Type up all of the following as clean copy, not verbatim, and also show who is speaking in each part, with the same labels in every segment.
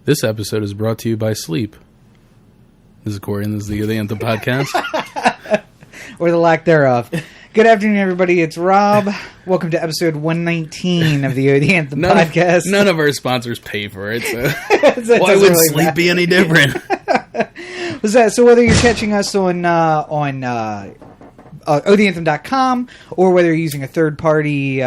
Speaker 1: This episode is brought to you by sleep. This is Cory, and this is the Anthem podcast.
Speaker 2: Or the lack thereof. Good afternoon, everybody. It's Rob. Welcome to episode 119 of the Anthem podcast.
Speaker 1: None of our sponsors pay for it, so
Speaker 2: why
Speaker 1: would really sleep be any different?
Speaker 2: So whether you're catching us on OTheAnthem.com, or whether you're using a third party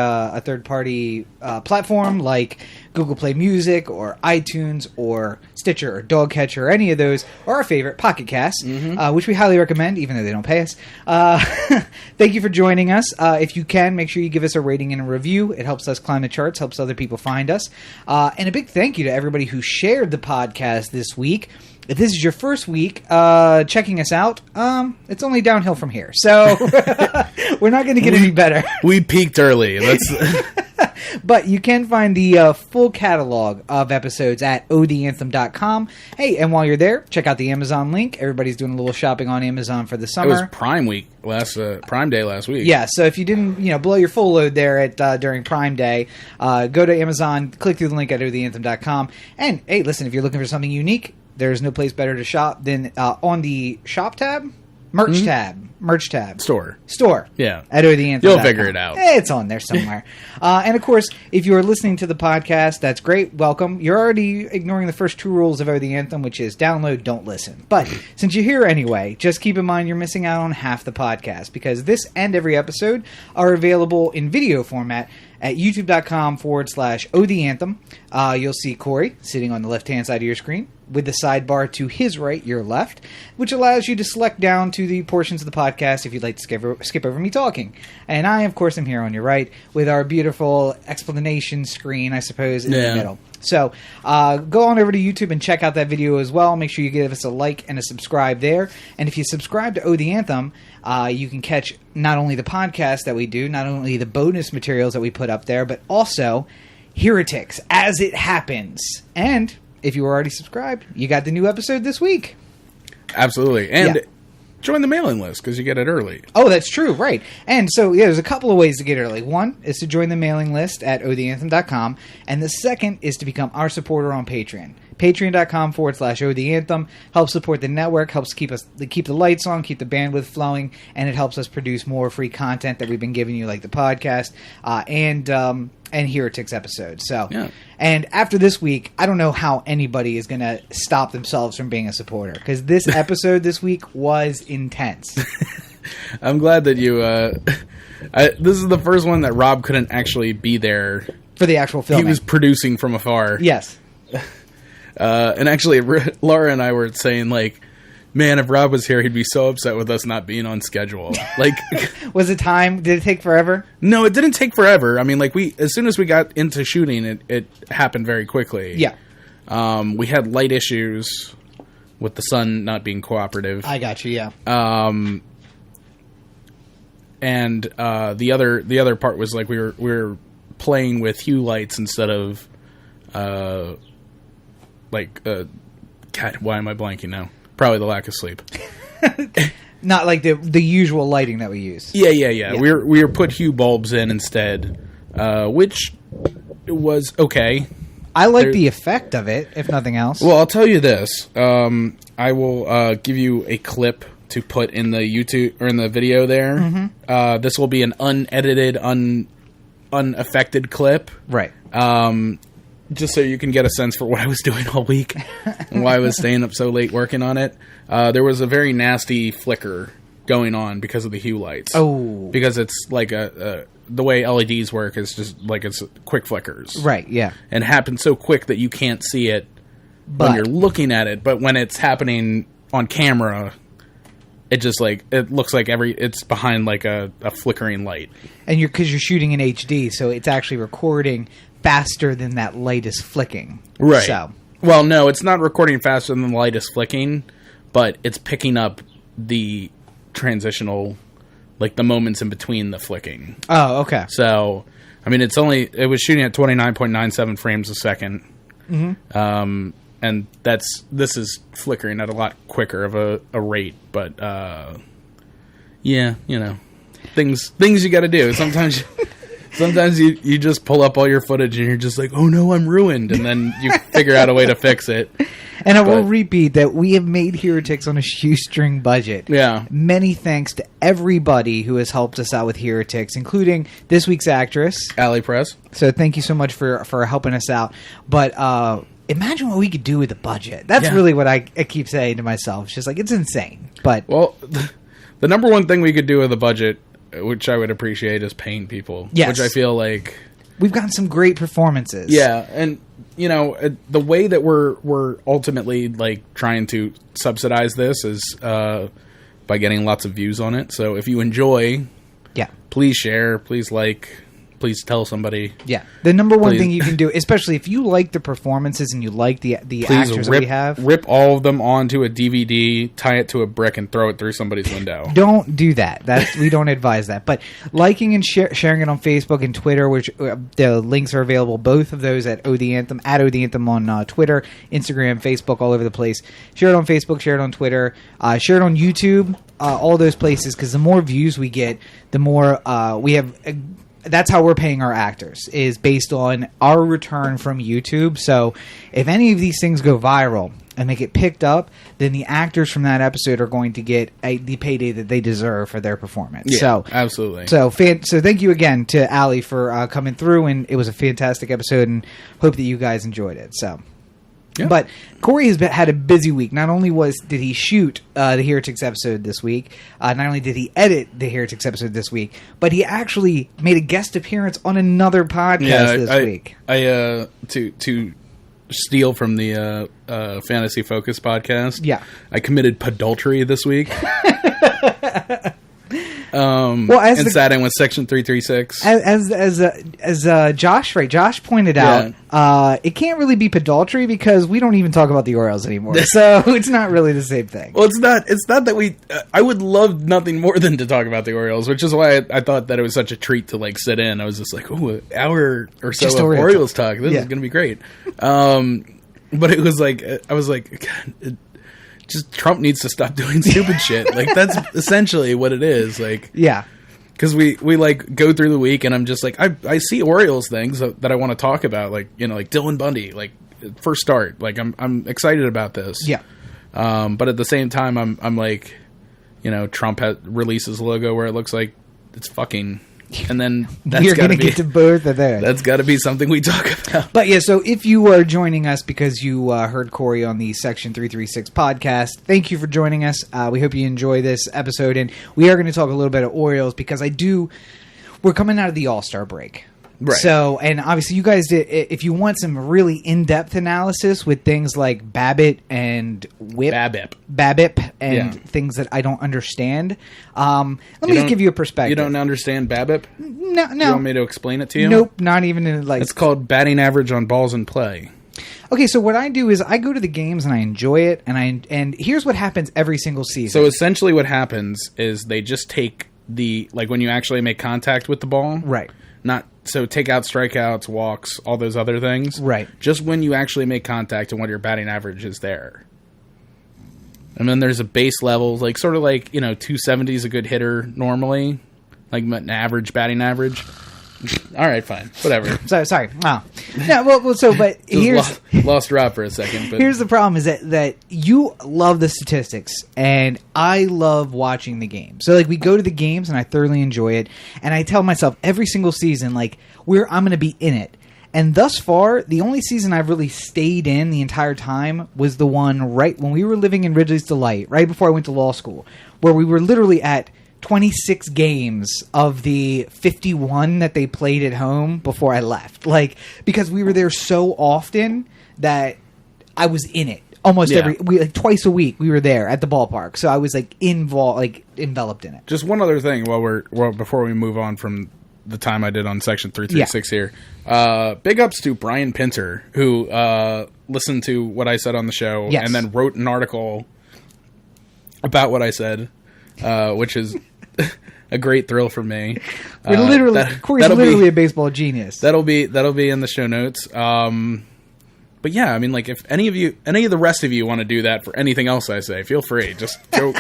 Speaker 2: platform like Google Play Music or iTunes or Stitcher or Dogcatcher or any of those, or our favorite, Pocket Cast, which we highly recommend, even though they don't pay us. Thank you for joining us. If you can, make sure you give us a rating and a review. It helps us climb the charts, helps other people find us. And a big thank you to everybody who shared the podcast this week. If this is your first week checking us out, it's only downhill from here. So we're not going to get any better.
Speaker 1: We peaked early.
Speaker 2: But you can find the full catalog of episodes at otheanthem.com. Hey, and while you're there, check out the Amazon link. Everybody's doing a little shopping on Amazon for the summer.
Speaker 1: It was Prime Week Prime Day last week.
Speaker 2: Yeah, so if you didn't, blow your full load there at during Prime Day, go to Amazon, click through the link at otheanthem.com. And hey, listen, if you're looking for something unique, there's no place better to shop than on the shop tab, merch tab, store.
Speaker 1: Yeah,
Speaker 2: at OTheAnthem.
Speaker 1: You'll figure it out.
Speaker 2: It's on there somewhere. And of course, if you are listening to the podcast, that's great. Welcome. You're already ignoring the first two rules of OTheAnthem, which is download, don't listen. But since you're here anyway, just keep in mind you're missing out on half the podcast, because this and every episode are available in video format at youtube.com/OTheAnthem. You'll see Cory sitting on the left-hand side of your screen with the sidebar to his right, your left, which allows you to select down to the portions of the podcast if you'd like to skip over me talking. And I, of course, am here on your right with our beautiful explanation screen, I suppose, in the middle. So go on over to YouTube and check out that video as well. Make sure you give us a like and a subscribe there. And if you subscribe to OTheAnthem, you can catch not only the podcast that we do, not only the bonus materials that we put up there, but also Herotics as it happens. And if you were already subscribed, you got the new episode this week.
Speaker 1: Absolutely. And join the mailing list, because you get it early.
Speaker 2: Oh, that's true, right. And so, there's a couple of ways to get early. One is to join the mailing list at otheanthem.com, and the second is to become our supporter on Patreon. Patreon.com/OTheAnthem helps support the network, helps keep the lights on, keep the bandwidth flowing, and it helps us produce more free content that we've been giving you, like the podcast and Herotics episodes. So, and after this week, I don't know how anybody is going to stop themselves from being a supporter, because this episode this week was intense.
Speaker 1: I'm glad that you. This is the first one that Rob couldn't actually be there
Speaker 2: for the actual film.
Speaker 1: He was producing from afar.
Speaker 2: Yes.
Speaker 1: And actually, Laura and I were saying, like, man, if Rob was here, he'd be so upset with us not being on schedule. Like,
Speaker 2: was it time? Did it take forever?
Speaker 1: No, it didn't take forever. I mean, like, as soon as we got into shooting, it happened very quickly.
Speaker 2: Yeah.
Speaker 1: We had light issues with the sun not being cooperative.
Speaker 2: I got you. Yeah.
Speaker 1: And the other part was, like, we were playing with hue lights instead of God, why am I blanking now? Probably the lack of sleep.
Speaker 2: Not like the usual lighting that we use.
Speaker 1: Yeah. We were put hue bulbs in instead, which was okay.
Speaker 2: I like the effect of it, if nothing else.
Speaker 1: Well, I'll tell you this. I will give you a clip to put in the YouTube or in the video there. Mm-hmm. This will be an unedited, unaffected clip.
Speaker 2: Right.
Speaker 1: Just so you can get a sense for what I was doing all week and why I was staying up so late working on it. There was a very nasty flicker going on because of the hue lights.
Speaker 2: Oh.
Speaker 1: Because it's like the way LEDs work is just like it's quick flickers.
Speaker 2: Right, yeah.
Speaker 1: And it happens so quick that you can't see it when you're looking at it. But when it's happening on camera, it just like it looks like it's behind like a flickering light. And
Speaker 2: because you're shooting in HD, so it's actually recording faster than that light is flicking.
Speaker 1: Right.
Speaker 2: So,
Speaker 1: well, no, it's not recording faster than the light is flicking, but it's picking up the transitional, like the moments in between the flicking.
Speaker 2: Oh, okay.
Speaker 1: So, I mean, it was shooting at 29.97 frames a second. Mm-hmm. And this is flickering at a lot quicker of a rate, but things you got to do. Sometimes Sometimes you just pull up all your footage and you're just like, oh no, I'm ruined. And then you figure out a way to fix it.
Speaker 2: And I will repeat that we have made Herotics on a shoestring budget.
Speaker 1: Yeah.
Speaker 2: Many thanks to everybody who has helped us out with Herotics, including this week's actress,
Speaker 1: Alley Press.
Speaker 2: So thank you so much for helping us out. But imagine what we could do with the budget. That's really what I keep saying to myself. It's just like, it's insane. But
Speaker 1: well, the number one thing we could do with the budget, which I would appreciate, is paying people.
Speaker 2: Yes.
Speaker 1: Which I feel like
Speaker 2: we've gotten some great performances.
Speaker 1: Yeah, and you know, the way that we're ultimately like trying to subsidize this is by getting lots of views on it. So if you enjoy, please share, please like, please tell somebody.
Speaker 2: Yeah, the number one thing you can do, especially if you like the performances and you like the actors that we have,
Speaker 1: rip all of them onto a DVD, tie it to a brick, and throw it through somebody's window.
Speaker 2: Don't do that. We don't advise that. But liking and sharing it on Facebook and Twitter, which the links are available, both of those at OD Anthem, at OD Anthem on Twitter, Instagram, Facebook, all over the place. Share it on Facebook, share it on Twitter, share it on YouTube, all those places, because the more views we get, the more we have. That's how we're paying our actors, is based on our return from YouTube. So if any of these things go viral and they get picked up, then the actors from that episode are going to get the payday that they deserve for their performance.
Speaker 1: Yeah,
Speaker 2: so
Speaker 1: absolutely.
Speaker 2: So thank you again to Allie for coming through, and it was a fantastic episode, and hope that you guys enjoyed it. So. Yeah. But Cory has had a busy week. Not only did he shoot the Herotics episode this week, not only did he edit the Herotics episode this week, but he actually made a guest appearance on another podcast this week.
Speaker 1: To steal from the Fantasy Focus podcast, I committed pedultery this week. And sat in with Section 336.
Speaker 2: As Josh pointed out, it can't really be pedultery because we don't even talk about the Orioles anymore. So it's not really the same thing.
Speaker 1: Well, it's not that we. I would love nothing more than to talk about the Orioles, which is why I thought that it was such a treat to like sit in. I was just like, oh, an hour or so of Orioles talk. This is going to be great. But it was like, I was like, God, just Trump needs to stop doing stupid shit. Like, that's essentially what it is. Like,
Speaker 2: yeah.
Speaker 1: Because we like go through the week and I'm just like, I see Orioles things that I want to talk about. Like, you know, like Dylan Bundy, like first start. Like I'm excited about this.
Speaker 2: Yeah.
Speaker 1: But at the same time, I'm like, you know, Trump releases a logo where it looks like it's fucking. And then
Speaker 2: you're going to get to both of those.
Speaker 1: That's got to be something we talk about.
Speaker 2: But yeah, so if you are joining us because you heard Cory on the Section 336 podcast, thank you for joining us. We hope you enjoy this episode, and we are going to talk a little bit of Orioles because we're coming out of the All-Star break.
Speaker 1: Right.
Speaker 2: So, and obviously you guys did, if you want some really in-depth analysis with things like BABIP and BABIP and things that I don't understand, let me just give you a perspective.
Speaker 1: You don't understand BABIP?
Speaker 2: No.
Speaker 1: You want me to explain it to you?
Speaker 2: Nope, not even in like...
Speaker 1: It's called batting average on balls in play.
Speaker 2: Okay, so what I do is I go to the games and I enjoy it, and here's what happens every single season.
Speaker 1: So essentially what happens is they just take like when you actually make contact with the ball.
Speaker 2: Right.
Speaker 1: So take out strikeouts, walks, all those other things.
Speaker 2: Right.
Speaker 1: Just when you actually make contact and what your batting average is there. And then there's a base level, like sort of like, you know, 270 is a good hitter normally, like an average batting average. All right, fine, whatever.
Speaker 2: Sorry. Wow. No, but here's
Speaker 1: lost Rob for a second. But
Speaker 2: here's the problem: is that you love the statistics, and I love watching the game. So like we go to the games, and I thoroughly enjoy it. And I tell myself every single season, like I'm going to be in it. And thus far, the only season I've really stayed in the entire time was the one right when we were living in Ridley's Delight, right before I went to law school, where we were literally at 26 games of the 51 that they played at home before I left. Like, because we were there so often that I was in it almost twice a week. We were there at the ballpark, so I was like enveloped in it.
Speaker 1: Just one other thing before we move on from the time I did on Section 336 here. Big ups to Brian Pinter, who listened to what I said on the show and then wrote an article about what I said, which is a great thrill for me.
Speaker 2: Cory's literally a baseball genius.
Speaker 1: That'll be in the show notes. But yeah, I mean, like if any of the rest of you want to do that for anything else I say, feel free. Just go.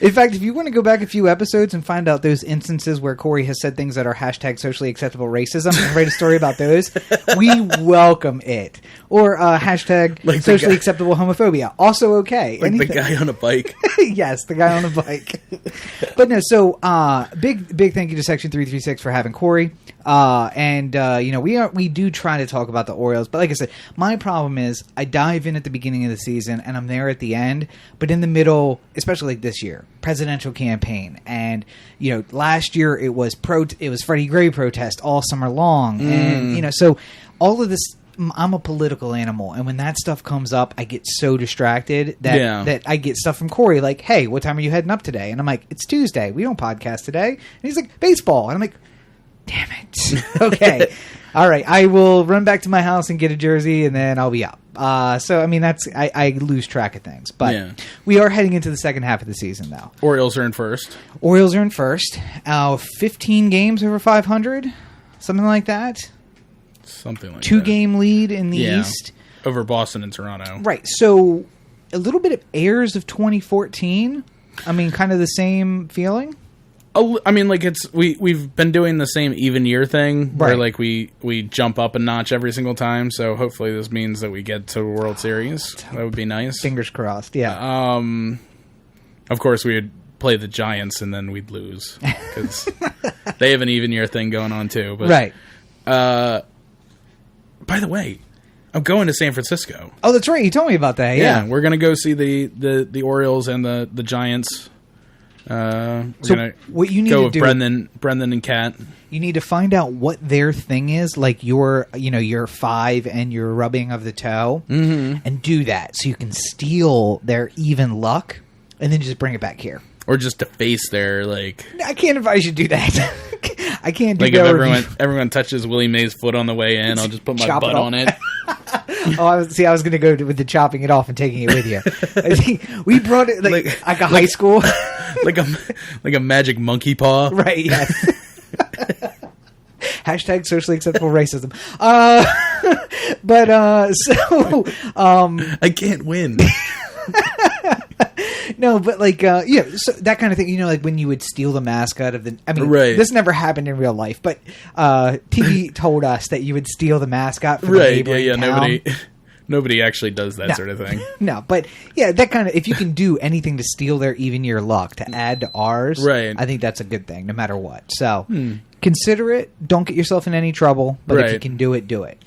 Speaker 2: In fact, if you want to go back a few episodes and find out those instances where Cory has said things that are hashtag socially acceptable racism and write a story about those, we welcome it. Or hashtag
Speaker 1: like
Speaker 2: socially acceptable homophobia. Also okay.
Speaker 1: Like anything. The guy on a bike.
Speaker 2: Yes, the guy on a bike. But no, so big thank you to Section 336 for having Cory. We do try to talk about the Orioles, but like I said, my problem is I dive in at the beginning of the season and I'm there at the end, but in the middle, especially like this year, presidential campaign, and last year it was Freddie Gray protest all summer long, and so all of this. I'm a political animal, and when that stuff comes up, I get so distracted that I get stuff from Cory like, "Hey, what time are you heading up today?" And I'm like, "It's Tuesday. We don't podcast today." And he's like, "Baseball," and I'm like, "Damn it." Okay. All right. I will run back to my house and get a jersey, and then I'll be up. So, I mean, I lose track of things. But we are heading into the second half of the season, though.
Speaker 1: Orioles are in first.
Speaker 2: 15 games over 500. Something like that.
Speaker 1: Something like that.
Speaker 2: 2-game lead in the East.
Speaker 1: Over Boston and Toronto.
Speaker 2: Right. So, a little bit of airs of 2014. I mean, kind of the same feeling.
Speaker 1: I mean, like we've been doing the same even year thing, where like we jump up a notch every single time. So hopefully this means that we get to World Series. That would be nice.
Speaker 2: Fingers crossed. Yeah.
Speaker 1: Of course, we would play the Giants and then we'd lose because they have an even year thing going on too. But,
Speaker 2: right.
Speaker 1: By the way, I'm going to San Francisco.
Speaker 2: Oh, that's right. You told me about that. Yeah,
Speaker 1: we're gonna go see the Orioles and the Giants.
Speaker 2: What you need
Speaker 1: go
Speaker 2: to
Speaker 1: with
Speaker 2: do,
Speaker 1: Brendan and Kat.
Speaker 2: You need to find out what their thing is, like your 5 and your rubbing of the toe, and do that so you can steal their even luck, and then just bring it back here.
Speaker 1: Or just deface their
Speaker 2: I can't advise you to do that. I can't do
Speaker 1: that. If everyone touches Willie Mays' foot on the way in, I'll just put my butt on it.
Speaker 2: I was going to go with the chopping it off and taking it with you. I think we brought it like a high school,
Speaker 1: like a magic monkey paw,
Speaker 2: right? Yes. Hashtag socially acceptable racism.
Speaker 1: I can't win.
Speaker 2: No, but so that kind of thing, like when you would steal the mascot of the. I mean, this never happened in real life, but TV told us that you would steal the mascot from the neighboring town.
Speaker 1: Nobody actually does that sort of thing.
Speaker 2: No, but that kind of, if you can do anything to steal their even year luck to add to ours, right? I think that's a good thing, no matter what. So consider it. Don't get yourself in any trouble, but if you can do it, do it.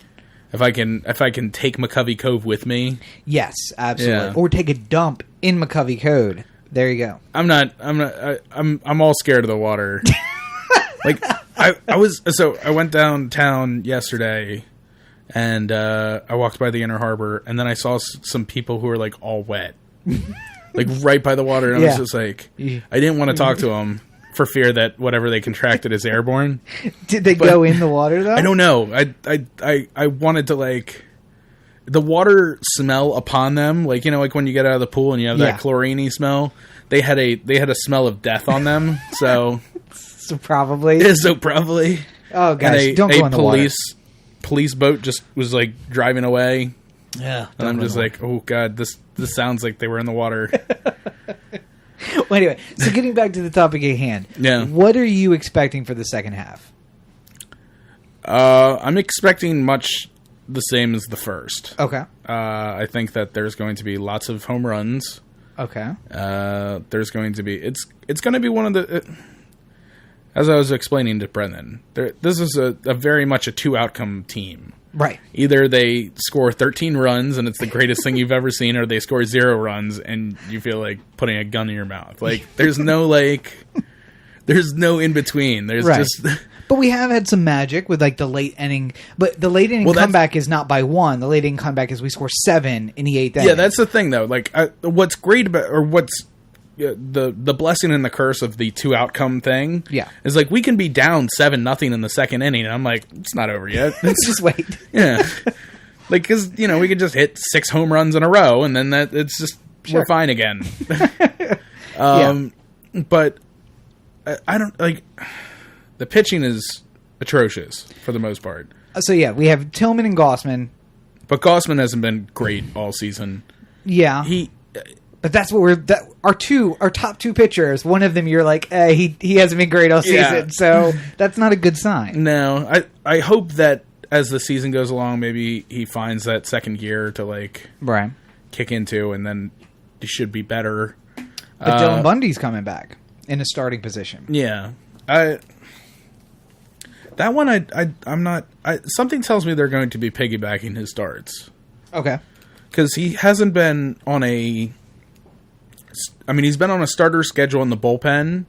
Speaker 1: If I can take McCovey Cove with me,
Speaker 2: yes, absolutely. Or take a dump in McCovey Cove. There you go.
Speaker 1: I'm all scared of the water. I went downtown yesterday, and I walked by the Inner Harbor, and then I saw some people who were all wet, right by the water, and I was just I didn't want to talk to them. For fear that whatever they contracted is airborne.
Speaker 2: Did they go in the water though?
Speaker 1: I don't know. I wanted to the water smell upon them, like when you get out of the pool and you have that chlorine-y smell. They had a smell of death on them. So
Speaker 2: so probably. Oh guys, don't go in the water.
Speaker 1: Police boat just was driving away.
Speaker 2: Yeah,
Speaker 1: and I'm just oh god, this sounds like they were in the water.
Speaker 2: Well, anyway, so getting back to the topic at hand.
Speaker 1: Yeah.
Speaker 2: What are you expecting for the second half?
Speaker 1: I'm expecting much the same as the first.
Speaker 2: Okay.
Speaker 1: I think that there's going to be lots of home runs.
Speaker 2: Okay.
Speaker 1: There's going to be... It's going to be one of the... as I was explaining to Brendan, this is a very much a two-outcome team.
Speaker 2: Right.
Speaker 1: Either they score 13 runs and it's the greatest thing you've ever seen, or they score 0 runs and you feel like putting a gun in your mouth. There's no there's no in between. There's just.
Speaker 2: But we have had some magic with the late inning. But the late inning comeback is not by 1. The late inning comeback is we score 7 in the 8th inning.
Speaker 1: Yeah, that's the thing though. What's great about, or what's the blessing and the curse of the two outcome thing, is we can be down 7-0 in the second inning, and I'm it's not over yet.
Speaker 2: Let's just wait.
Speaker 1: Yeah, because we could just hit 6 home runs in a row, and then it's just we're fine again. But I don't the pitching is atrocious for the most part.
Speaker 2: So we have Tillman and Gossman,
Speaker 1: but Gossman hasn't been great all season.
Speaker 2: Yeah, But that's what our top two pitchers. One of them, you're like, he hasn't been great all season, so that's not a good sign.
Speaker 1: No, I hope that as the season goes along, maybe he finds that second gear to like kick into, and then he should be better.
Speaker 2: But Dylan Bundy's coming back in a starting position.
Speaker 1: Yeah, that one I'm not. Something tells me they're going to be piggybacking his starts.
Speaker 2: Okay,
Speaker 1: because he hasn't been on a. I mean, he's been on a starter schedule in the bullpen,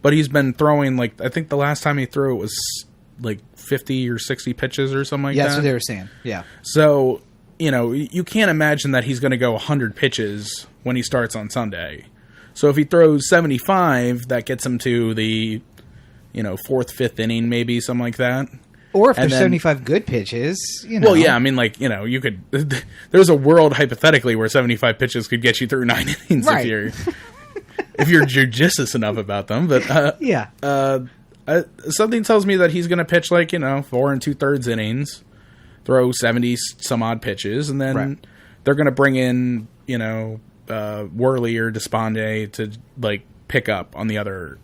Speaker 1: but he's been throwing, like, I think the last time he threw it was, like, 50 or 60 pitches or something like that.
Speaker 2: Yeah, that's what they were saying, yeah.
Speaker 1: So, you can't imagine that he's going to go 100 pitches when he starts on Sunday. So if he throws 75, that gets him to the, 4th, 5th inning, maybe, something like that.
Speaker 2: Or if there's 75 good pitches,
Speaker 1: Well, yeah, I mean, like, you could... There's a world, hypothetically, where 75 pitches could get you through 9 innings if you're judicious enough about them. But, something tells me that he's going to pitch, like, 4 2/3 innings, throw 70-some-odd pitches, and then they're going to bring in, Worley or Despondé to, like, pick up on the other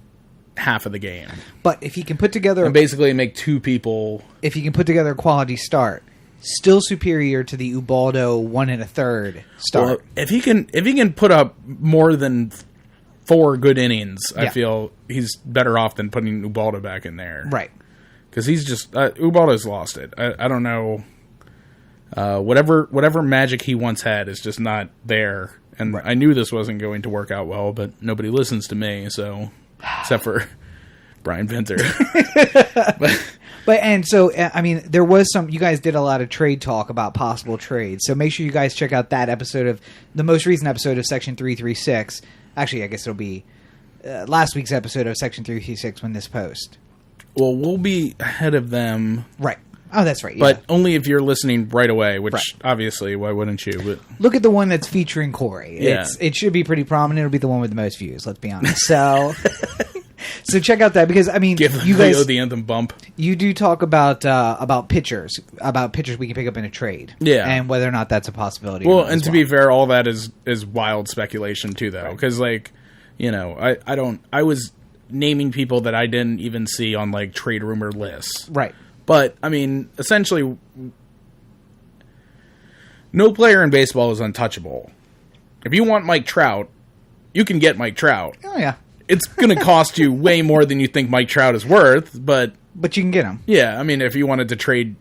Speaker 1: half of the game.
Speaker 2: But if he can put together...
Speaker 1: And basically make two people...
Speaker 2: If he can put together a quality start, still superior to the Ubaldo 1 1/3 start.
Speaker 1: Well, if he can put up more than 4 good innings, I feel he's better off than putting Ubaldo back in there.
Speaker 2: Right.
Speaker 1: Because he's just... Ubaldo's lost it. I don't know... whatever magic he once had is just not there. And I knew this wasn't going to work out well, but nobody listens to me, so... Except for Brian Venter.
Speaker 2: There was some... You guys did a lot of trade talk about possible trades, so make sure you guys check out that episode of... The most recent episode of Section 336. Actually, I guess it'll be last week's episode of Section 336 when this posts.
Speaker 1: Well, we'll be ahead of them.
Speaker 2: Right. Oh, that's right.
Speaker 1: But only if you're listening right away, which obviously, why wouldn't you? But
Speaker 2: look at the one that's featuring Cory.
Speaker 1: Yeah.
Speaker 2: It should be pretty prominent. It'll be the one with the most views, let's be honest. So so check out that, because, I mean,
Speaker 1: you guys... the Anthem bump.
Speaker 2: You do talk about pitchers we can pick up in a trade.
Speaker 1: Yeah.
Speaker 2: And whether or not that's a possibility.
Speaker 1: Well, and to be fair, all that is wild speculation, too, though. Because, like, I was naming people that I didn't even see on, like, trade rumor lists.
Speaker 2: Right.
Speaker 1: But, I mean, essentially, no player in baseball is untouchable. If you want Mike Trout, you can get Mike Trout.
Speaker 2: Oh, yeah.
Speaker 1: It's going to cost you way more than you think Mike Trout is worth, but...
Speaker 2: But you can get him.
Speaker 1: Yeah, I mean, if you wanted to trade...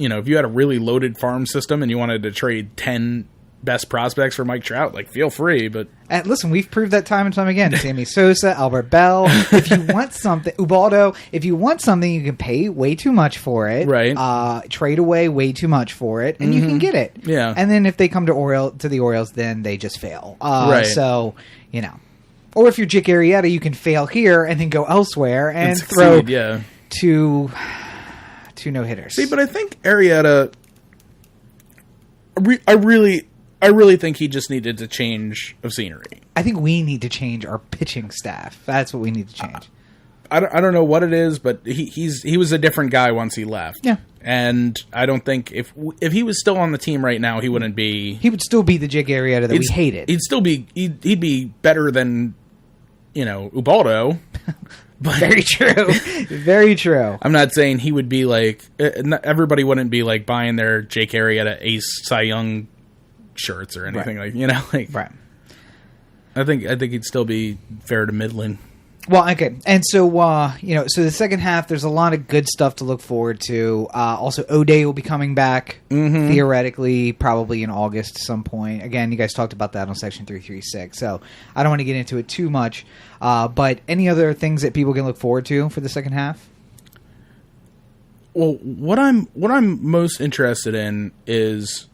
Speaker 1: if you had a really loaded farm system and you wanted to trade 10 best prospects for Mike Trout, like, feel free, but...
Speaker 2: And listen, we've proved that time and time again. Sammy Sosa, Albert Bell. If you want something... Ubaldo, if you want something, you can pay way too much for it.
Speaker 1: Right.
Speaker 2: Trade away way too much for it, and you can get it.
Speaker 1: Yeah.
Speaker 2: And then if they come to the Orioles, then they just fail.
Speaker 1: Right.
Speaker 2: So, Or if you're Jake Arrieta, you can fail here and then go elsewhere and throw two no-hitters.
Speaker 1: See, but I think Arrieta... I really think he just needed to change of scenery.
Speaker 2: I think we need to change our pitching staff. That's what we need to change.
Speaker 1: I don't know what it is, but he was a different guy once he left.
Speaker 2: Yeah.
Speaker 1: And I don't think if he was still on the team right now, he wouldn't be...
Speaker 2: He would still be the Jake Arrieta that we hated.
Speaker 1: He'd be better than, Ubaldo. But
Speaker 2: very true. Very true.
Speaker 1: I'm not saying he would be like... everybody wouldn't be like buying their Jake Arrieta Ace Cy Young shirts or anything
Speaker 2: right.
Speaker 1: I think he'd still be fair to middling.
Speaker 2: Well, okay, and so so the second half, there's a lot of good stuff to look forward to. Also, O'Day will be coming back theoretically, probably in August at some point. Again, you guys talked about that on Section 336, so I don't want to get into it too much. But any other things that people can look forward to for the second half?
Speaker 1: Well, what I'm most interested in is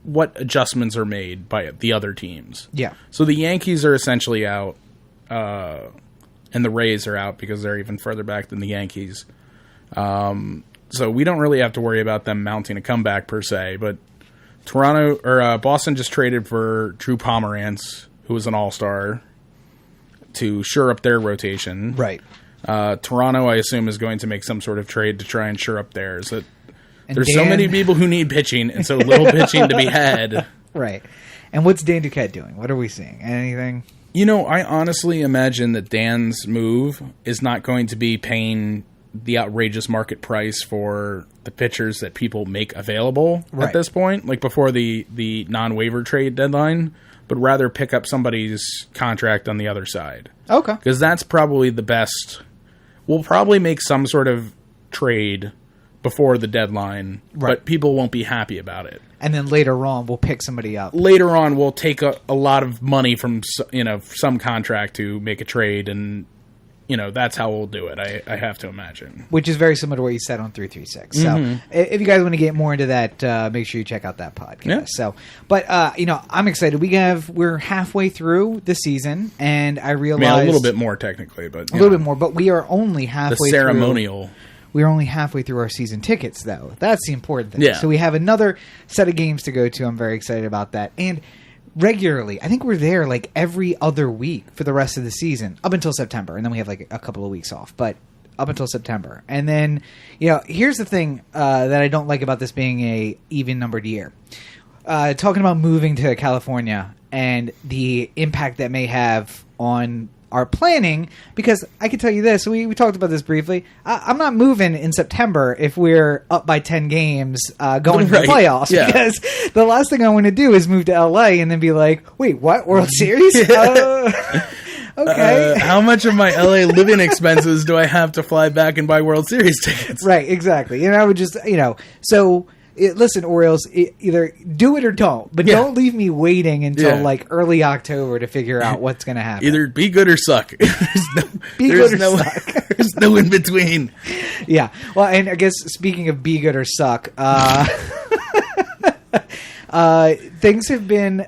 Speaker 1: what adjustments are made by the other teams.
Speaker 2: Yeah.
Speaker 1: So the Yankees are essentially out, and the Rays are out because they're even further back than the Yankees. So we don't really have to worry about them mounting a comeback per se, but Boston just traded for Drew Pomerantz, who was an all-star, to shore up their rotation.
Speaker 2: Right.
Speaker 1: Toronto, I assume, is going to make some sort of trade to try and shore up theirs. There's so many people who need pitching and so little pitching to be had.
Speaker 2: Right. And what's Dan Duquette doing? What are we seeing? Anything?
Speaker 1: I honestly imagine that Dan's move is not going to be paying the outrageous market price for the pitchers that people make available at this point, like before the non-waiver trade deadline, but rather pick up somebody's contract on the other side.
Speaker 2: Okay.
Speaker 1: Because that's probably the best. We'll probably make some sort of trade before the deadline, but people won't be happy about it.
Speaker 2: And then later on, we'll pick somebody up.
Speaker 1: Later on, we'll take a lot of money from some contract to make a trade, and that's how we'll do it. I have to imagine,
Speaker 2: which is very similar to what you said on 336. So, if you guys want to get more into that, make sure you check out that podcast.
Speaker 1: Yeah.
Speaker 2: So, but I'm excited. We're halfway through the season, and I realized
Speaker 1: a little bit more technically, but
Speaker 2: a little bit more. But we are only halfway.
Speaker 1: The ceremonial.
Speaker 2: We're only halfway through our season tickets, though. That's the important thing.
Speaker 1: Yeah.
Speaker 2: So we have another set of games to go to. I'm very excited about that. And regularly, I think we're there like every other week for the rest of the season, up until September. And then we have like a couple of weeks off. But up until September. And then, here's the thing that I don't like about this being a even-numbered year. Talking about moving to California and the impact that may have on our planning, because I can tell you this, we talked about this briefly. I'm not moving in September if we're up by 10 games going to the playoffs, because the last thing I want to do is move to LA and then be like, wait, what? World Series? Okay.
Speaker 1: How much of my LA living expenses do I have to fly back and buy World Series tickets?
Speaker 2: Right, exactly. And I would just, so... listen, Orioles, either do it or don't, but don't leave me waiting until like early October to figure out what's going to happen.
Speaker 1: Either be good or suck. There's no in between.
Speaker 2: Yeah. Well, and I guess speaking of be good or suck, things have been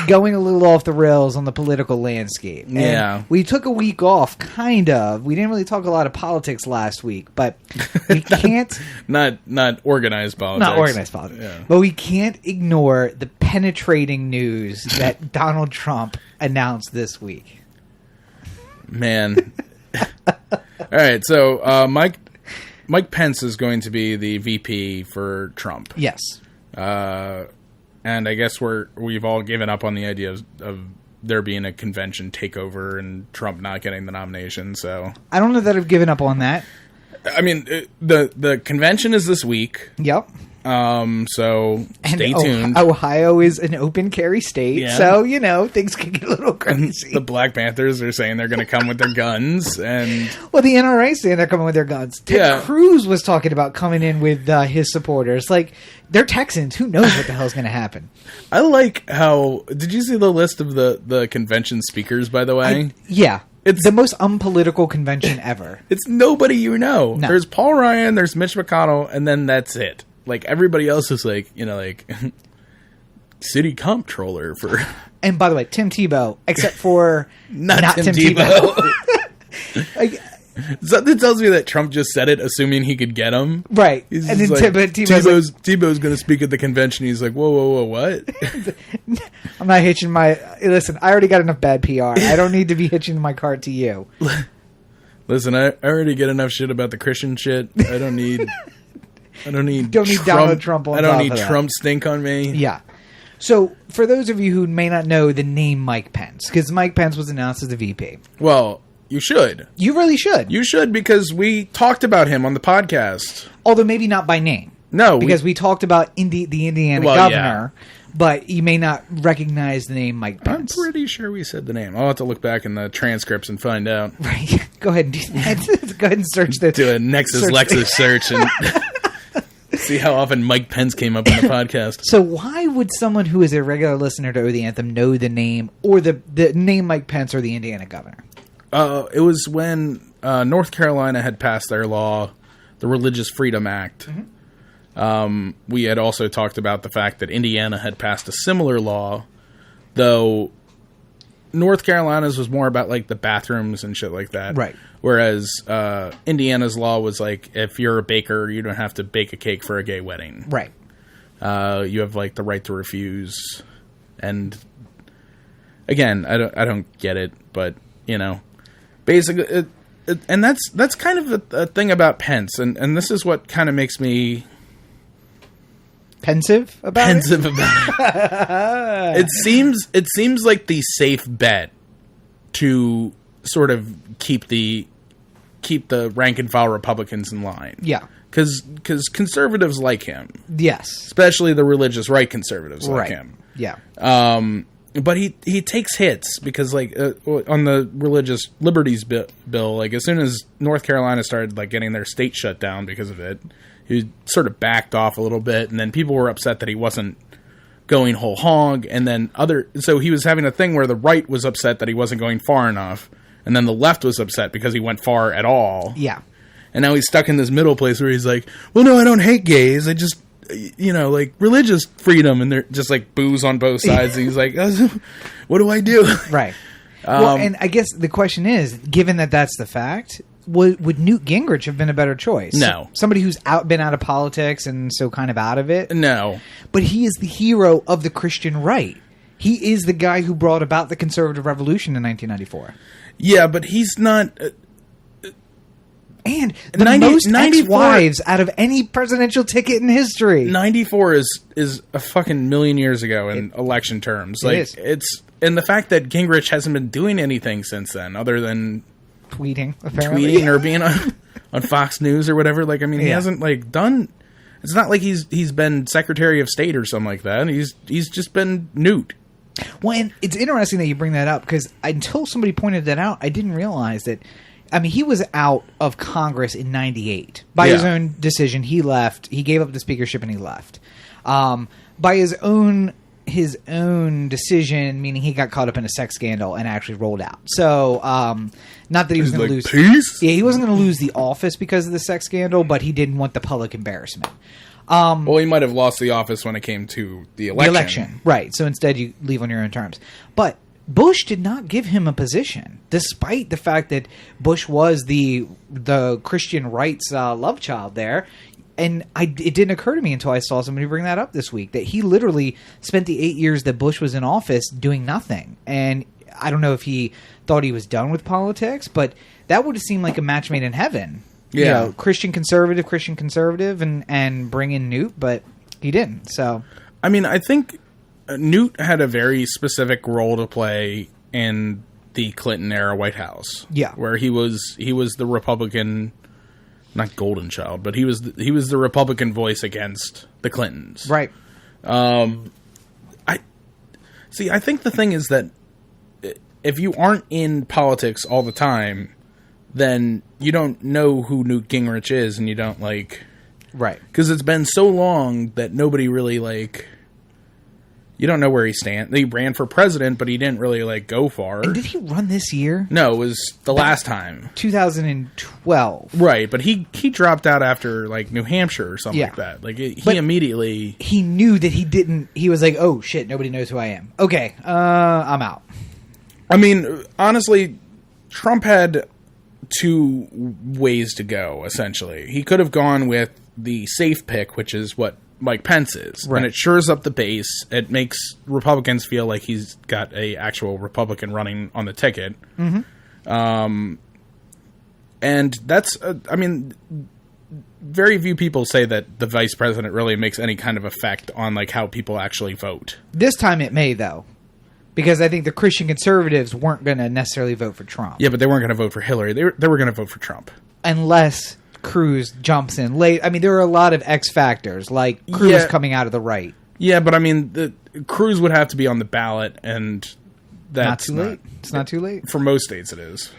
Speaker 2: going a little off the rails on the political landscape. And we took a week off, kind of. We didn't really talk a lot of politics last week, but we can't...
Speaker 1: not organized politics.
Speaker 2: Not organized politics. Yeah. But we can't ignore the penetrating news that Donald Trump announced this week.
Speaker 1: Man. All right, so Mike Pence is going to be the VP for Trump.
Speaker 2: Yes.
Speaker 1: And I guess we've all given up on the idea of there being a convention takeover and Trump not getting the nomination. So
Speaker 2: I don't know that I've given up on that.
Speaker 1: I mean, the convention is this week.
Speaker 2: Yep.
Speaker 1: So stay tuned.
Speaker 2: Ohio is an open carry state, so things can get a little crazy.
Speaker 1: And the Black Panthers are saying they're going to come with their guns, and
Speaker 2: well, the NRA saying they're coming with their guns. Ted Cruz was talking about coming in with his supporters. Like, they're Texans. Who knows what the hell's going to happen?
Speaker 1: I like how. Did you see the list of the convention speakers? By the way,
Speaker 2: It's the most unpolitical convention ever.
Speaker 1: It's nobody you know.
Speaker 2: No.
Speaker 1: There's Paul Ryan, there's Mitch McConnell, and then that's it. Like, everybody else is like, city comptroller for...
Speaker 2: And by the way, Tim Tebow, except for
Speaker 1: not Tim Tebow. Something tells me that Trump just said it, assuming he could get him.
Speaker 2: Right.
Speaker 1: He's
Speaker 2: and then
Speaker 1: like, Tebow's going to speak at the convention. He's like, whoa, what?
Speaker 2: I'm not hitching my... Listen, I already got enough bad PR. I don't need to be hitching my cart to you.
Speaker 1: Listen, I already get enough shit about the Christian shit. I don't need
Speaker 2: Trump, Donald Trump on
Speaker 1: I don't
Speaker 2: top
Speaker 1: need
Speaker 2: of that.
Speaker 1: Trump stink on me.
Speaker 2: Yeah. So, for those of you who may not know the name Mike Pence, because Mike Pence was announced as the VP.
Speaker 1: Well, you should.
Speaker 2: You really should.
Speaker 1: You should, because we talked about him on the podcast.
Speaker 2: Although maybe not by name.
Speaker 1: No.
Speaker 2: Because we talked about the Indiana governor, but you may not recognize the name Mike Pence.
Speaker 1: I'm pretty sure we said the name. I'll have to look back in the transcripts and find out.
Speaker 2: Right. Go ahead and do that. Go ahead and search the...
Speaker 1: Do a Lexus search and... See how often Mike Pence came up on the podcast.
Speaker 2: So why would someone who is a regular listener to the Anthem know the name or the name Mike Pence or the Indiana governor?
Speaker 1: It was when North Carolina had passed their law, the Religious Freedom Act. Mm-hmm. We had also talked about the fact that Indiana had passed a similar law, though North Carolina's was more about like the bathrooms and shit like that.
Speaker 2: Right.
Speaker 1: Whereas Indiana's law was like, if you're a baker, you don't have to bake a cake for a gay wedding.
Speaker 2: Right.
Speaker 1: You have like the right to refuse. And again, I don't get it, but basically, and that's kind of a thing about Pence, and this is what kind of makes me
Speaker 2: pensive about
Speaker 1: it. It seems like the safe bet to sort of keep the rank and file Republicans in line.
Speaker 2: Yeah.
Speaker 1: Because conservatives like him.
Speaker 2: Yes.
Speaker 1: Especially the religious right conservatives like him.
Speaker 2: Yeah.
Speaker 1: But he takes hits because, like, on the religious liberties bill, like, as soon as North Carolina started, like, getting their state shut down because of it, he sort of backed off a little bit, and then people were upset that he wasn't going whole hog, and then so he was having a thing where the right was upset that he wasn't going far enough, and then the left was upset because he went far at all.
Speaker 2: Yeah. And
Speaker 1: now he's stuck in this middle place where he's like, well, no, I don't hate gays, I just, like, religious freedom, and they're just, like, boos on both sides, and he's like, what do I do?
Speaker 2: Right. Well, and I guess the question is, given that that's the fact, would Newt Gingrich have been a better choice?
Speaker 1: No.
Speaker 2: Somebody who's been out of politics and so kind of out of it?
Speaker 1: No.
Speaker 2: But he is the hero of the Christian right. He is the guy who brought about the conservative revolution in 1994.
Speaker 1: Yeah, but he's not...
Speaker 2: and the most ex-wives out of any presidential ticket in history.
Speaker 1: 94 is a fucking million years ago in election terms. Like, it's... And the fact that Gingrich hasn't been doing anything since then, other than...
Speaker 2: Tweeting, apparently.
Speaker 1: Tweeting or being on Fox News or whatever. Like, I mean, he hasn't, like, done... It's not like he's been Secretary of State or something like that. He's just been Newt.
Speaker 2: Well, and it's interesting that you bring that up, because until somebody pointed that out, I didn't realize that... I mean, he was out of Congress in 98. By his own decision, he left. He gave up the speakership and he left. By his own decision, meaning he got caught up in a sex scandal and actually rolled out. So, not that he was going to lose...
Speaker 1: Peace?
Speaker 2: Yeah, he wasn't going to lose the office because of the sex scandal, but he didn't want the public embarrassment.
Speaker 1: Well, he might have lost the office when it came to the election.
Speaker 2: The election, right. So instead you leave on your own terms. But Bush did not give him a position, despite the fact that Bush was the Christian rights love child there. And it didn't occur to me until I saw somebody bring that up this week, that he literally spent the 8 years that Bush was in office doing nothing. And I don't know if he thought he was done with politics, but that would have seemed like a match made in heaven.
Speaker 1: Yeah.
Speaker 2: You know, Christian conservative, and bring in Newt, but he didn't. So,
Speaker 1: I mean, I think Newt had a very specific role to play in the Clinton era White House.
Speaker 2: Yeah.
Speaker 1: Where he was the Republican, not golden child, but he was the Republican voice against the Clintons.
Speaker 2: Right.
Speaker 1: I think the thing is that if you aren't in politics all the time, then you don't know who Newt Gingrich is, and you don't, like...
Speaker 2: Right.
Speaker 1: Because it's been so long that nobody really, like... You don't know where he stands. He ran for president, but he didn't really, like, go far.
Speaker 2: And did he run this year?
Speaker 1: No, it was the last time.
Speaker 2: 2012.
Speaker 1: Right, but he dropped out after, like, New Hampshire or something like that. Like, he immediately...
Speaker 2: He knew that he didn't... He was like, oh, shit, nobody knows who I am. Okay, I'm out.
Speaker 1: I mean, honestly, Trump had two ways to go, essentially. He could have gone with the safe pick, which is what Mike Pence is.
Speaker 2: Right.
Speaker 1: And it shores up the base. It makes Republicans feel like he's got a actual Republican running on the ticket. Mm-hmm. And that's, I mean, very few people say that the vice president really makes any kind of effect on, like, how people actually vote.
Speaker 2: This time it may, though. Because I think the Christian conservatives weren't going to necessarily vote for Trump.
Speaker 1: Yeah, but they weren't going to vote for Hillary. They were going to vote for Trump.
Speaker 2: Unless Cruz jumps in late. I mean, there are a lot of X factors, like Cruz coming out of the right.
Speaker 1: Yeah, but I mean, Cruz would have to be on the ballot, and that's
Speaker 2: not too late. It's not too late.
Speaker 1: For most states, it is.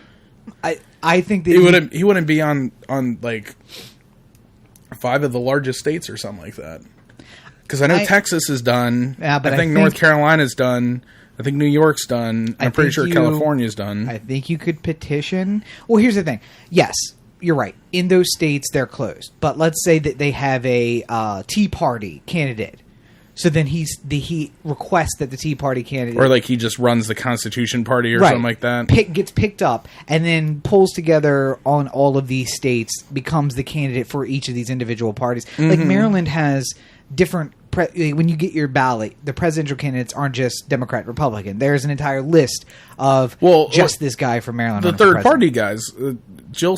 Speaker 2: I think that
Speaker 1: he wouldn't be on like 5 of the largest states or something like that. Because I know Texas is done.
Speaker 2: Yeah, but
Speaker 1: I think North Carolina's done. I think New York's done. I'm pretty sure California's done.
Speaker 2: I think you could petition. Well, here's the thing. Yes, you're right. In those states, they're closed. But let's say that they have a Tea Party candidate. So then he requests that the Tea Party candidate...
Speaker 1: Or like he just runs the Constitution Party or something like that.
Speaker 2: Gets picked up and then pulls together on all of these states, becomes the candidate for each of these individual parties. Mm-hmm. Like Maryland has different... when you get your ballot, the presidential candidates aren't just Democrat, Republican. There's an entire list of this guy from Maryland.
Speaker 1: The third party guys, Dr. Jill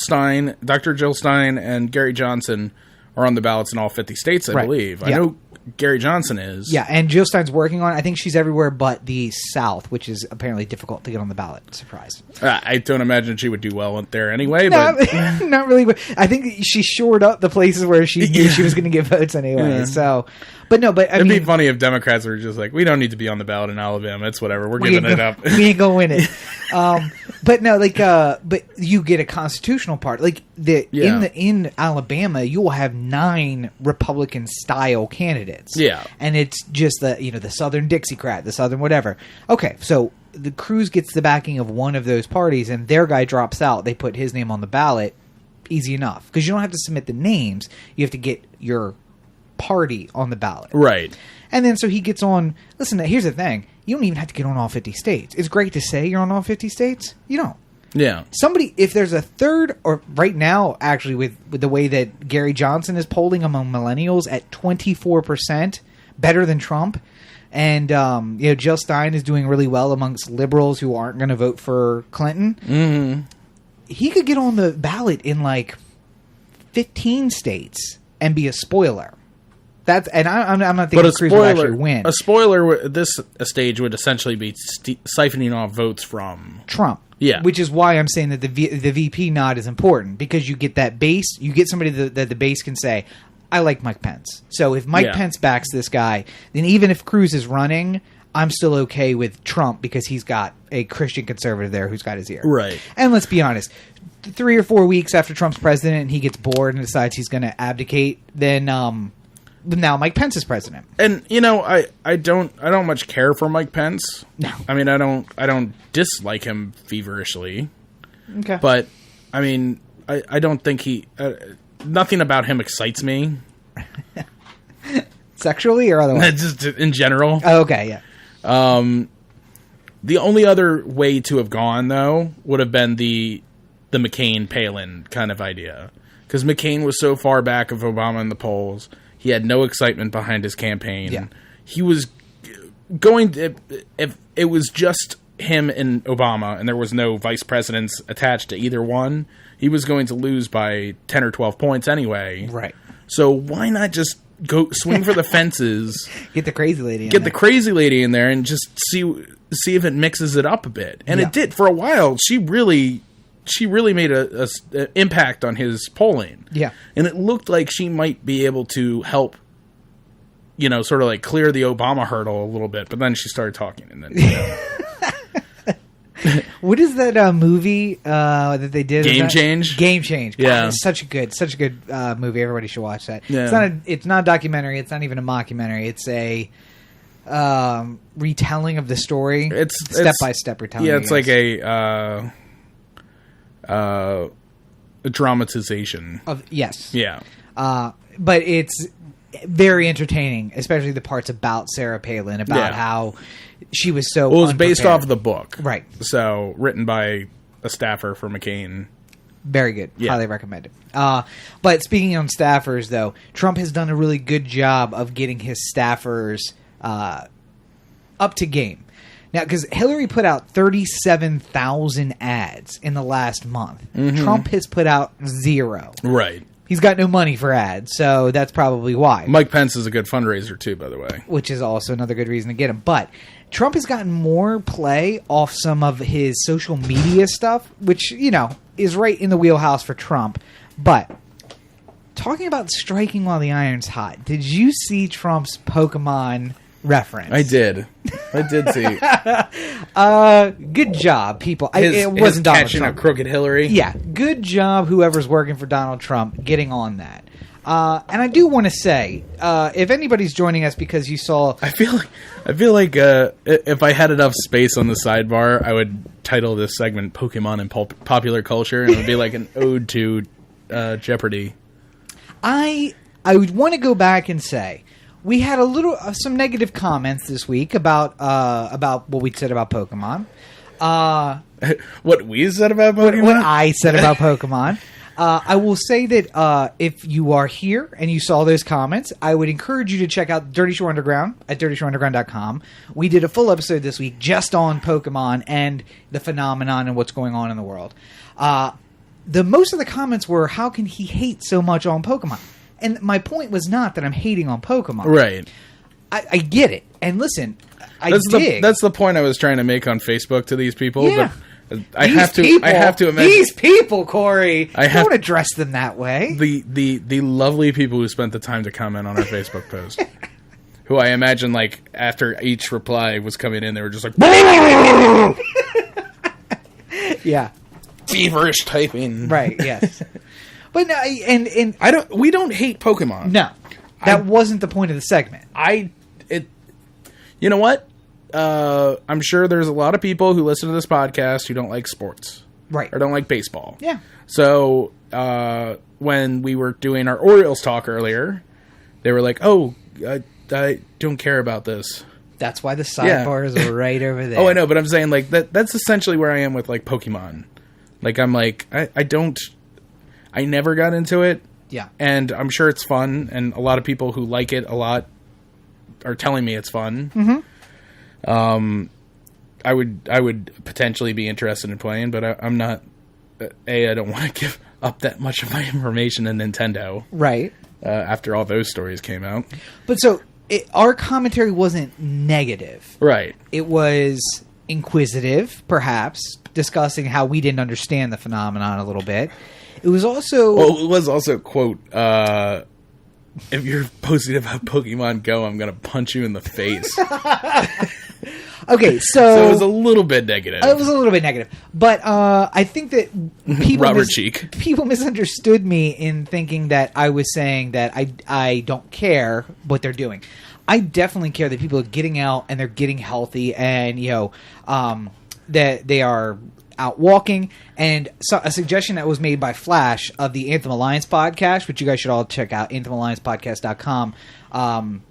Speaker 1: Stein and Gary Johnson are on the ballots in all 50 states, I believe. I Gary Johnson is.
Speaker 2: Yeah, and Jill Stein's working on it. I think she's everywhere but the South, which is apparently difficult to get on the ballot. Surprise.
Speaker 1: I don't imagine she would do well there anyway.
Speaker 2: No,
Speaker 1: But
Speaker 2: not really. I think she shored up the places where she knew she was going to get votes anyway.
Speaker 1: Yeah.
Speaker 2: So, but no, but I
Speaker 1: it'd
Speaker 2: mean,
Speaker 1: be funny if Democrats were just like, we don't need to be on the ballot in Alabama. It's whatever. We're giving it up.
Speaker 2: We ain't gonna win it. But no, but you get a constitutional part. Like in Alabama, you will have 9 Republican style candidates.
Speaker 1: Yeah,
Speaker 2: and it's just the Southern Dixiecrat, the Southern whatever. Okay, so the Cruz gets the backing of one of those parties, and their guy drops out. They put his name on the ballot. Easy enough, because you don't have to submit the names. You have to get your party on the ballot.
Speaker 1: Right.
Speaker 2: And then so he gets on. Listen, here's the thing. You don't even have to get on all 50 states. It's great to say you're on all 50 states. You don't.
Speaker 1: Yeah.
Speaker 2: Somebody, if there's a third, or right now, actually, with the way that Gary Johnson is polling among millennials at 24%, better than Trump, and Jill Stein is doing really well amongst liberals who aren't going to vote for Clinton.
Speaker 1: Mm-hmm.
Speaker 2: He could get on the ballot in like 15 states and be a spoiler. I'm not thinking Cruz will actually win.
Speaker 1: A spoiler at this stage would essentially be siphoning off votes from
Speaker 2: Trump.
Speaker 1: Yeah.
Speaker 2: Which is why I'm saying that the VP nod is important, because you get that base, you get somebody that the base can say, I like Mike Pence. So if Mike Pence backs this guy, then even if Cruz is running, I'm still okay with Trump because he's got a Christian conservative there who's got his ear.
Speaker 1: Right.
Speaker 2: And let's be honest, 3 or 4 weeks after Trump's president and he gets bored and decides he's going to abdicate, then now Mike Pence is president.
Speaker 1: And I don't much care for Mike Pence.
Speaker 2: No.
Speaker 1: I mean, I don't dislike him feverishly.
Speaker 2: Okay.
Speaker 1: But I mean, I don't think nothing about him excites me.
Speaker 2: Sexually or otherwise?
Speaker 1: Just in general.
Speaker 2: Oh, okay, yeah.
Speaker 1: The only other way to have gone, though, would have been the McCain-Palin kind of idea. Because McCain was so far back of Obama in the polls. He had no excitement behind his campaign.
Speaker 2: Yeah.
Speaker 1: He was going to... If it was just him and Obama, and there was no vice presidents attached to either one, he was going to lose by 10 or 12 points anyway.
Speaker 2: Right.
Speaker 1: So why not just go swing for the fences?
Speaker 2: Get the crazy lady in
Speaker 1: Get
Speaker 2: there.
Speaker 1: the crazy lady in there and just see if it mixes it up a bit. And it did. For a while, she really made a impact on his polling.
Speaker 2: Yeah.
Speaker 1: And it looked like she might be able to help, sort of like clear the Obama hurdle a little bit. But then she started talking. And then,
Speaker 2: What is that movie that they did?
Speaker 1: Game Change?
Speaker 2: Game Change. God,
Speaker 1: Yeah.
Speaker 2: it's such a good movie. Everybody should watch that.
Speaker 1: Yeah.
Speaker 2: It's not a documentary. It's not even a mockumentary. It's a retelling of the story.
Speaker 1: It's
Speaker 2: step-by-step retelling.
Speaker 1: Yeah, it's like a dramatization.
Speaker 2: Yes.
Speaker 1: Yeah.
Speaker 2: But it's very entertaining, especially the parts about Sarah Palin, about how she was so
Speaker 1: Well, it was based off of the book.
Speaker 2: Right.
Speaker 1: So, written by a staffer for McCain.
Speaker 2: Very good.
Speaker 1: Yeah.
Speaker 2: Highly recommended. But speaking on staffers, though, Trump has done a really good job of getting his staffers up to game. Now, because Hillary put out 37,000 ads in the last month. Mm-hmm. Trump has put out 0.
Speaker 1: Right.
Speaker 2: He's got no money for ads, so that's probably why.
Speaker 1: Mike Pence is a good fundraiser, too, by the way.
Speaker 2: Which is also another good reason to get him. But Trump has gotten more play off some of his social media stuff, which, is right in the wheelhouse for Trump. But talking about striking while the iron's hot, did you see Trump's Pokemon reference?
Speaker 1: I did see.
Speaker 2: Good job, people.
Speaker 1: It wasn't Donald catching Trump. A crooked Hillary.
Speaker 2: Yeah, good job, whoever's working for Donald Trump, getting on that. And I do want to say, if anybody's joining us because you saw,
Speaker 1: I feel like if I had enough space on the sidebar, I would title this segment "Pokemon and Popular Culture," and it would be like an ode to Jeopardy.
Speaker 2: I would want to go back and say, we had some negative comments this week about what we said about Pokemon.
Speaker 1: What we said about Pokemon?
Speaker 2: What I said about Pokemon. I will say that if you are here and you saw those comments, I would encourage you to check out Dirty Shore Underground at dirtyshoreunderground.com. We did a full episode this week just on Pokemon and the phenomenon and what's going on in the world. Most of the comments were, how can he hate so much on Pokemon? And my point was not that I'm hating on Pokemon.
Speaker 1: Right.
Speaker 2: I get it. And listen,
Speaker 1: that's the point I was trying to make on Facebook to these people.
Speaker 2: Yeah.
Speaker 1: But I have to imagine
Speaker 2: these people, Corey. Don't address them that way.
Speaker 1: The lovely people who spent the time to comment on our Facebook post, who I imagine like after each reply was coming in, they were just like,
Speaker 2: yeah,
Speaker 1: feverish typing.
Speaker 2: Right. Yes. But no, and
Speaker 1: we don't hate Pokemon.
Speaker 2: No, that wasn't the point of the segment.
Speaker 1: You know what? I'm sure there's a lot of people who listen to this podcast who don't like sports.
Speaker 2: Right.
Speaker 1: Or don't like baseball.
Speaker 2: Yeah. So,
Speaker 1: when we were doing our Orioles talk earlier, they were like, oh, I don't care about this.
Speaker 2: That's why the sidebars are right over there.
Speaker 1: Oh, I know, but I'm saying, like, that's essentially where I am with, like, Pokemon. Like, I'm like, I never got into it.
Speaker 2: Yeah.
Speaker 1: And I'm sure it's fun, and a lot of people who like it a lot are telling me it's fun.
Speaker 2: Mm-hmm.
Speaker 1: I would potentially be interested in playing, but I'm not. I don't want to give up that much of my information to Nintendo.
Speaker 2: Right.
Speaker 1: After all those stories came out.
Speaker 2: But so our commentary wasn't negative.
Speaker 1: Right.
Speaker 2: It was inquisitive, perhaps, discussing how we didn't understand the phenomenon a little bit. It was also...
Speaker 1: Well, it was also, quote, if you're posting about Pokemon Go, I'm going to punch you in the face.
Speaker 2: Okay, so...
Speaker 1: it was a little bit negative.
Speaker 2: It was a little bit negative. But I think that people misunderstood me in thinking that I was saying that I don't care what they're doing. I definitely care that people are getting out and they're getting healthy and, that they are out walking. And so a suggestion that was made by Flash of the Anthem Alliance podcast, which you guys should all check out, anthemalliancepodcast.com.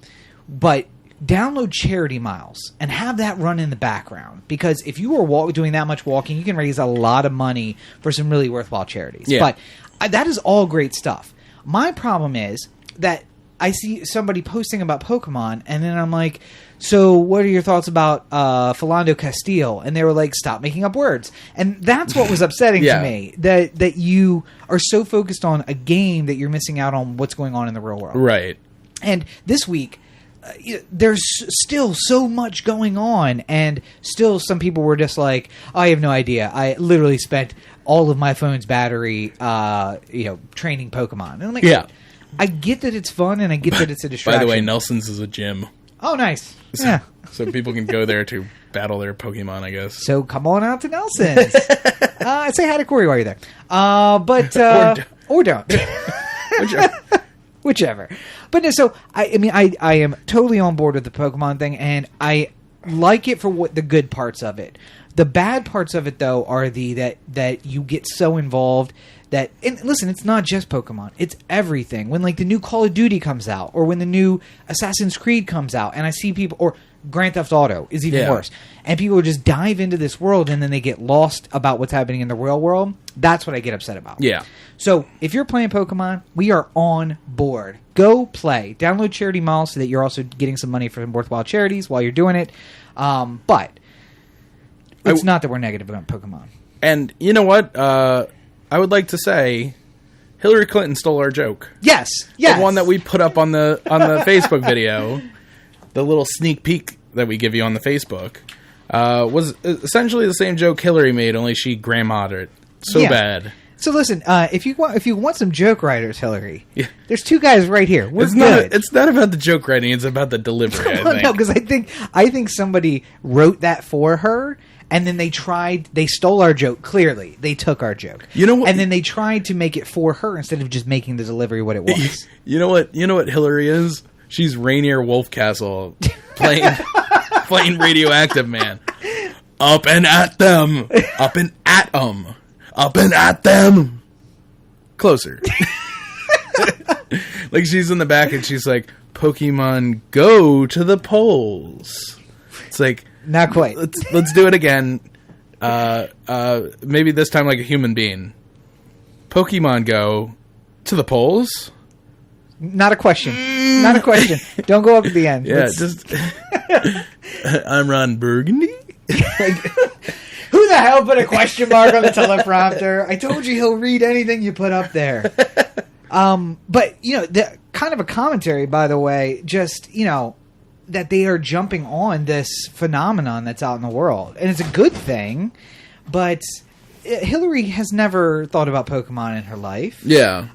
Speaker 2: But download Charity Miles and have that run in the background, because if you are doing that much walking, you can raise a lot of money for some really worthwhile charities. Yeah. But that is all great stuff. My problem is that I see somebody posting about Pokemon, and then I'm like, so what are your thoughts about Philando Castile? And they were like, stop making up words. And that's what was upsetting to me, that you are so focused on a game that you're missing out on what's going on in the real world.
Speaker 1: Right.
Speaker 2: And this week, there's still so much going on, and still some people were just like, I have no idea. I literally spent all of my phone's battery, training Pokemon. And I'm like, yeah. I get that it's fun, and I get that it's a distraction.
Speaker 1: By the way, Nelson's is a gym.
Speaker 2: Oh, nice.
Speaker 1: So people can go there to battle their Pokemon, I guess.
Speaker 2: So come on out to Nelson's. Say hi to Cory while you're there. Or don't. Whichever. But no, so I am totally on board with the Pokemon thing, and I like it for the good parts of it. The bad parts of it, though, are that you get so involved that, and listen, it's not just Pokemon, it's everything. When like the new Call of Duty comes out, or when the new Assassin's Creed comes out, and I see people, or Grand Theft Auto is even worse, and people just dive into this world and then they get lost about what's happening in the real world. That's what I get upset about.
Speaker 1: Yeah.
Speaker 2: So if you're playing Pokemon, we are on board. Go play. Download Charity Miles so that you're also getting some money for worthwhile charities while you're doing it. But it's not that we're negative about Pokemon.
Speaker 1: And you know what? I would like to say Hillary Clinton stole our joke.
Speaker 2: Yes.
Speaker 1: The one that we put up on the Facebook video, the little sneak peek that we give you on the Facebook, was essentially the same joke Hillary made, only she grandmaed it so bad.
Speaker 2: So listen, if you want some joke writers, Hillary, there's two guys right here.
Speaker 1: It's not about the joke writing; it's about the delivery.
Speaker 2: No, because I think somebody wrote that for her. And then they stole our joke. Clearly, they took our joke. You know what? And then they tried to make it for her instead of just making the delivery what it was.
Speaker 1: You know what Hillary is? She's Rainier Wolfcastle playing Radioactive Man. Up and at them. Up and at them. Up and at them. Closer. Like she's in the back and she's like, Pokemon go to the polls. It's like,
Speaker 2: not quite.
Speaker 1: Let's do it again. Maybe this time like a human being. Pokemon go to the polls.
Speaker 2: Not a question. Not a question. Don't go up at the end.
Speaker 1: Yeah, just. I'm Ron Burgundy.
Speaker 2: Who the hell put a question mark on the teleprompter? I told you he'll read anything you put up there. But kind of a commentary, by the way, just, that they are jumping on this phenomenon that's out in the world. And it's a good thing, but Hillary has never thought about Pokemon in her life.
Speaker 1: Yeah.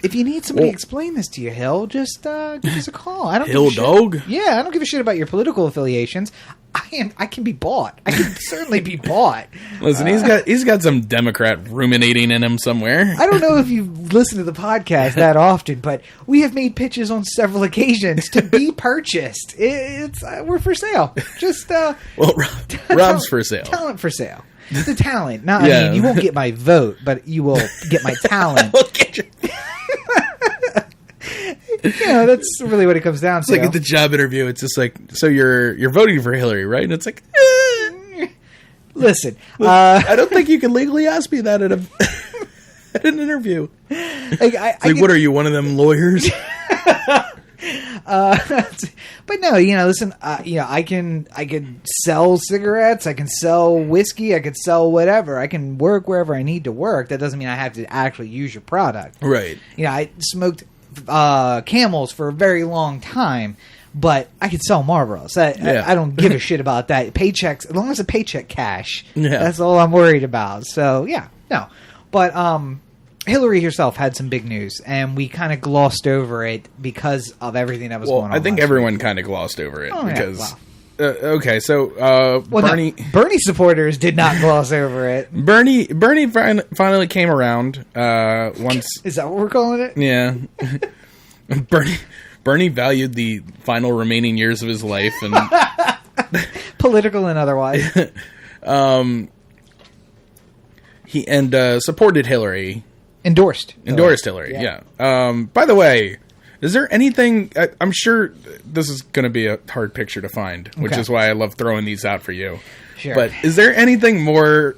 Speaker 2: If you need somebody to explain this to you, Hill, just give us a call. I don't
Speaker 1: Hill
Speaker 2: give a
Speaker 1: Dog?
Speaker 2: shit. Yeah, I don't give a shit about your political affiliations. I can be bought. I can certainly be bought.
Speaker 1: Listen, he's got some Democrat ruminating in him somewhere.
Speaker 2: I don't know if you listen to the podcast that often, but we have made pitches on several occasions to be purchased. We're for sale. Just
Speaker 1: Rob's for sale.
Speaker 2: Talent for sale. The talent. Not, I mean, you won't get my vote, but you will get my talent.
Speaker 1: We'll get your...
Speaker 2: That's really what it comes down to.
Speaker 1: It's like at the job interview, it's just like, so you're voting for Hillary, right? And it's like,
Speaker 2: listen,
Speaker 1: I don't think you can legally ask me that at an interview. What are you, one of them lawyers?
Speaker 2: But no, listen, I can sell cigarettes, I can sell whiskey, I could sell whatever. I can work wherever I need to work. That doesn't mean I have to actually use your product.
Speaker 1: Right.
Speaker 2: I smoked Camels for a very long time, but I could sell Marlboros. I don't give a shit about that. Paychecks, as long as a paycheck cash, that's all I'm worried about. So, no. But Hillary herself had some big news, and we kind of glossed over it because of everything that was going on.
Speaker 1: I think everyone kind of glossed over it because... okay, so Bernie...
Speaker 2: No, Bernie supporters did not gloss over it.
Speaker 1: Bernie finally came around once...
Speaker 2: Is that what we're calling it?
Speaker 1: Yeah. Bernie valued the final remaining years of his life and...
Speaker 2: Political and otherwise.
Speaker 1: He supported Hillary.
Speaker 2: Endorsed
Speaker 1: Hillary, yeah. By the way... Is there anything... I'm sure this is going to be a hard picture to find, which is why I love throwing these out for you.
Speaker 2: Sure.
Speaker 1: But is there anything more,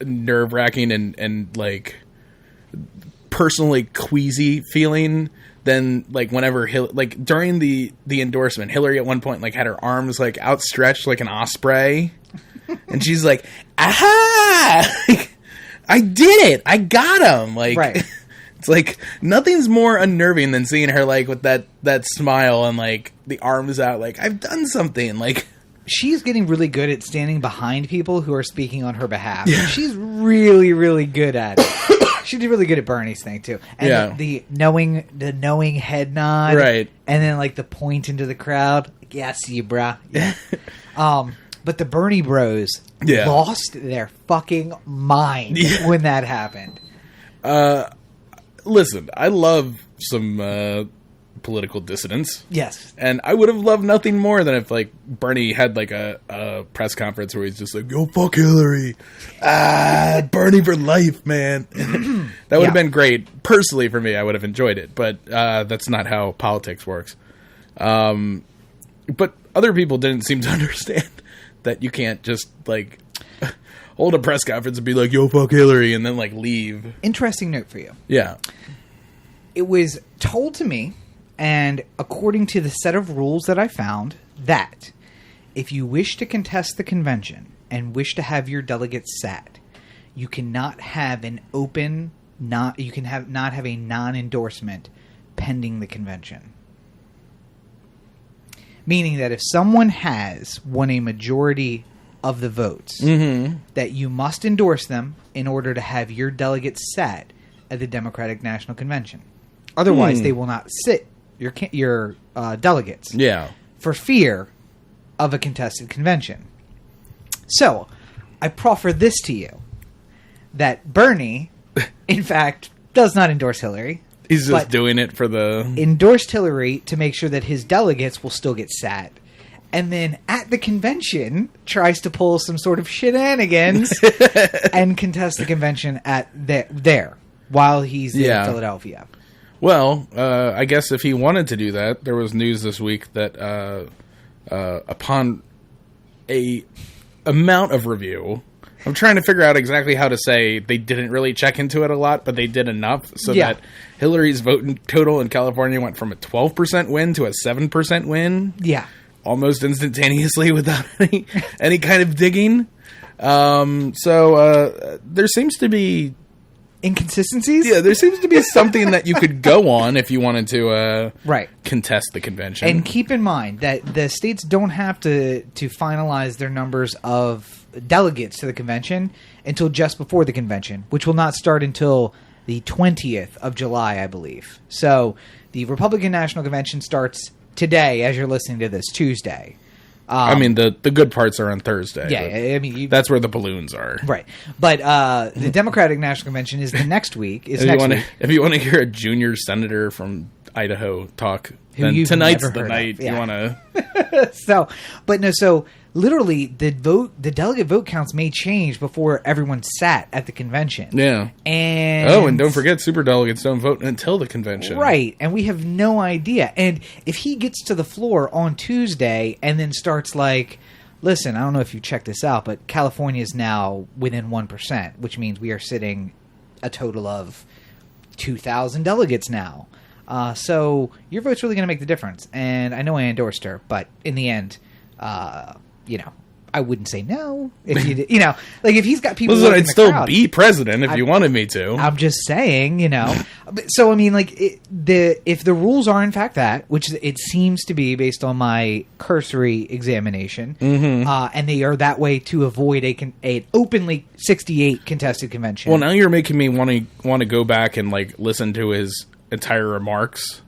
Speaker 1: nerve-wracking and personally queasy feeling than, whenever... during the endorsement, Hillary at one point, had her arms, outstretched like an osprey. And she's like, aha! I did it! I got him!
Speaker 2: Right.
Speaker 1: It's nothing's more unnerving than seeing her with that smile and the arms out I've done something
Speaker 2: she's getting really good at standing behind people who are speaking on her behalf. Yeah. She's really, really good at it. She did really good at Bernie's thing too. And the knowing head nod.
Speaker 1: Right.
Speaker 2: And then the point into the crowd. Yeah, see you, brah. Yeah. But the Bernie bros lost their fucking mind when that happened.
Speaker 1: Listen, I love some political dissidents.
Speaker 2: Yes.
Speaker 1: And I would have loved nothing more than if, Bernie had, a press conference where he's just yo, fuck Hillary. Bernie for life, man. That would have been great. Personally, for me, I would have enjoyed it. But that's not how politics works. But other people didn't seem to understand that you can't just, hold a press conference and be yo, fuck Hillary, and then, leave.
Speaker 2: Interesting note for you.
Speaker 1: Yeah.
Speaker 2: It was told to me, and according to the set of rules that I found, that if you wish to contest the convention and wish to have your delegates sat, you cannot have an open, not have a non-endorsement pending the convention. Meaning that if someone has won a majority of the votes, that you must endorse them in order to have your delegates sat at the Democratic National Convention. Otherwise, they will not sit your delegates.
Speaker 1: Yeah.
Speaker 2: For fear of a contested convention. So, I proffer this to you. That Bernie, in fact, does not endorse Hillary.
Speaker 1: He's just doing it for the...
Speaker 2: Endorsed Hillary to make sure that his delegates will still get sat. And then at the convention tries to pull some sort of shenanigans and contest the convention at there while he's in Philadelphia.
Speaker 1: Well, I guess if he wanted to do that, there was news this week that upon a amount of review, I'm trying to figure out exactly how to say they didn't really check into it a lot, but they did enough so that Hillary's vote total in California went from a 12% win to a 7% win.
Speaker 2: Yeah.
Speaker 1: Almost instantaneously without any kind of digging. So there seems to be
Speaker 2: inconsistencies.
Speaker 1: Yeah, there seems to be something that you could go on if you wanted to
Speaker 2: Right.
Speaker 1: contest the convention.
Speaker 2: And keep in mind that the states don't have to finalize their numbers of delegates to the convention until just before the convention, which will not start until the 20th of July, I believe. So the Republican National Convention starts today, as you're listening to this, Tuesday.
Speaker 1: I mean, the good parts are on Thursday.
Speaker 2: Yeah, I mean...
Speaker 1: that's where the balloons are.
Speaker 2: Right. But the Democratic National Convention is the next week. If
Speaker 1: you want to hear a junior senator from Idaho talk, then tonight's the night you want to...
Speaker 2: So literally, the delegate vote counts may change before everyone sat at the convention.
Speaker 1: Yeah. And don't forget, superdelegates don't vote until the convention.
Speaker 2: Right. And we have no idea. And if he gets to the floor on Tuesday and then starts like, listen, I don't know if you checked this out, but California is now within 1%, which means we are sitting a total of 2,000 delegates now. So your vote's really going to make the difference. And I know I endorsed her, but in the end, I wouldn't say no. If you did, like if he's got people,
Speaker 1: listen, I'd still be president if you wanted me to.
Speaker 2: I'm just saying, So I mean, like if the rules are in fact that, which it seems to be based on my cursory examination, and they are that way to avoid a openly 68 contested convention.
Speaker 1: Well, now you're making me want to go back and like listen to his entire remarks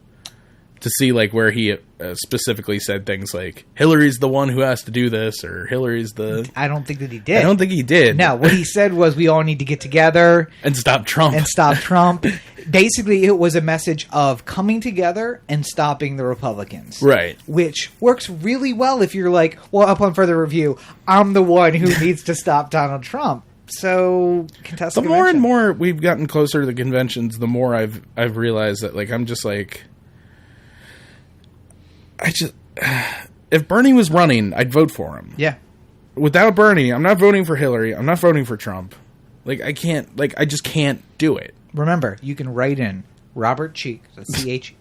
Speaker 1: to see like where he specifically said things like Hillary's the one who has to do this, or Hillary's the...
Speaker 2: I don't think that he did.
Speaker 1: I don't think he did.
Speaker 2: No, what he said was we all need to get together
Speaker 1: and stop Trump.
Speaker 2: Basically, it was a message of coming together and stopping the Republicans.
Speaker 1: Right.
Speaker 2: Which works really well if you're like, well, upon further review, I'm the one who needs to stop Donald Trump. So, contest the convention.
Speaker 1: More and more we've gotten closer to the conventions, the more I've realized that like I'm just like... if Bernie was running, I'd vote for him.
Speaker 2: Yeah.
Speaker 1: Without Bernie, I'm not voting for Hillary. I'm not voting for Trump. Like, I just can't do it.
Speaker 2: Remember, you can write in Robert Cheek, that's Cheek,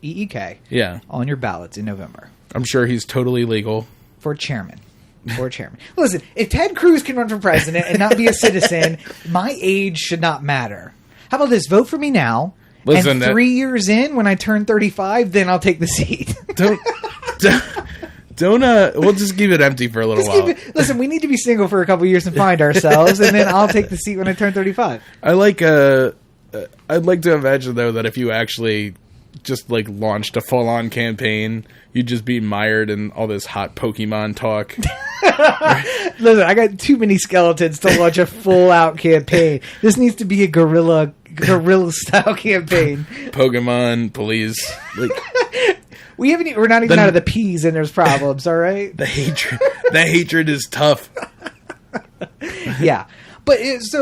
Speaker 1: yeah,
Speaker 2: on your ballots in November.
Speaker 1: I'm sure he's totally legal.
Speaker 2: For chairman. Listen, if Ted Cruz can run for president and not be a citizen, my age should not matter. How about this? Vote for me now.
Speaker 1: Listen,
Speaker 2: and 3 years in, when I turn 35, then I'll take the seat.
Speaker 1: We'll just keep it empty for a little while.
Speaker 2: Listen, we need to be single for a couple years and find ourselves, and then I'll take the seat when I turn 35.
Speaker 1: I'd like to imagine, though, that if you actually just, like, launched a full-on campaign, you'd just be mired in all this hot Pokemon talk.
Speaker 2: Listen, I got too many skeletons to launch a full-out campaign. This needs to be a guerrilla-style campaign.
Speaker 1: Pokemon, police, like...
Speaker 2: We're not even out of the P's and there's problems, all right?
Speaker 1: The hatred is tough.
Speaker 2: Yeah. But it's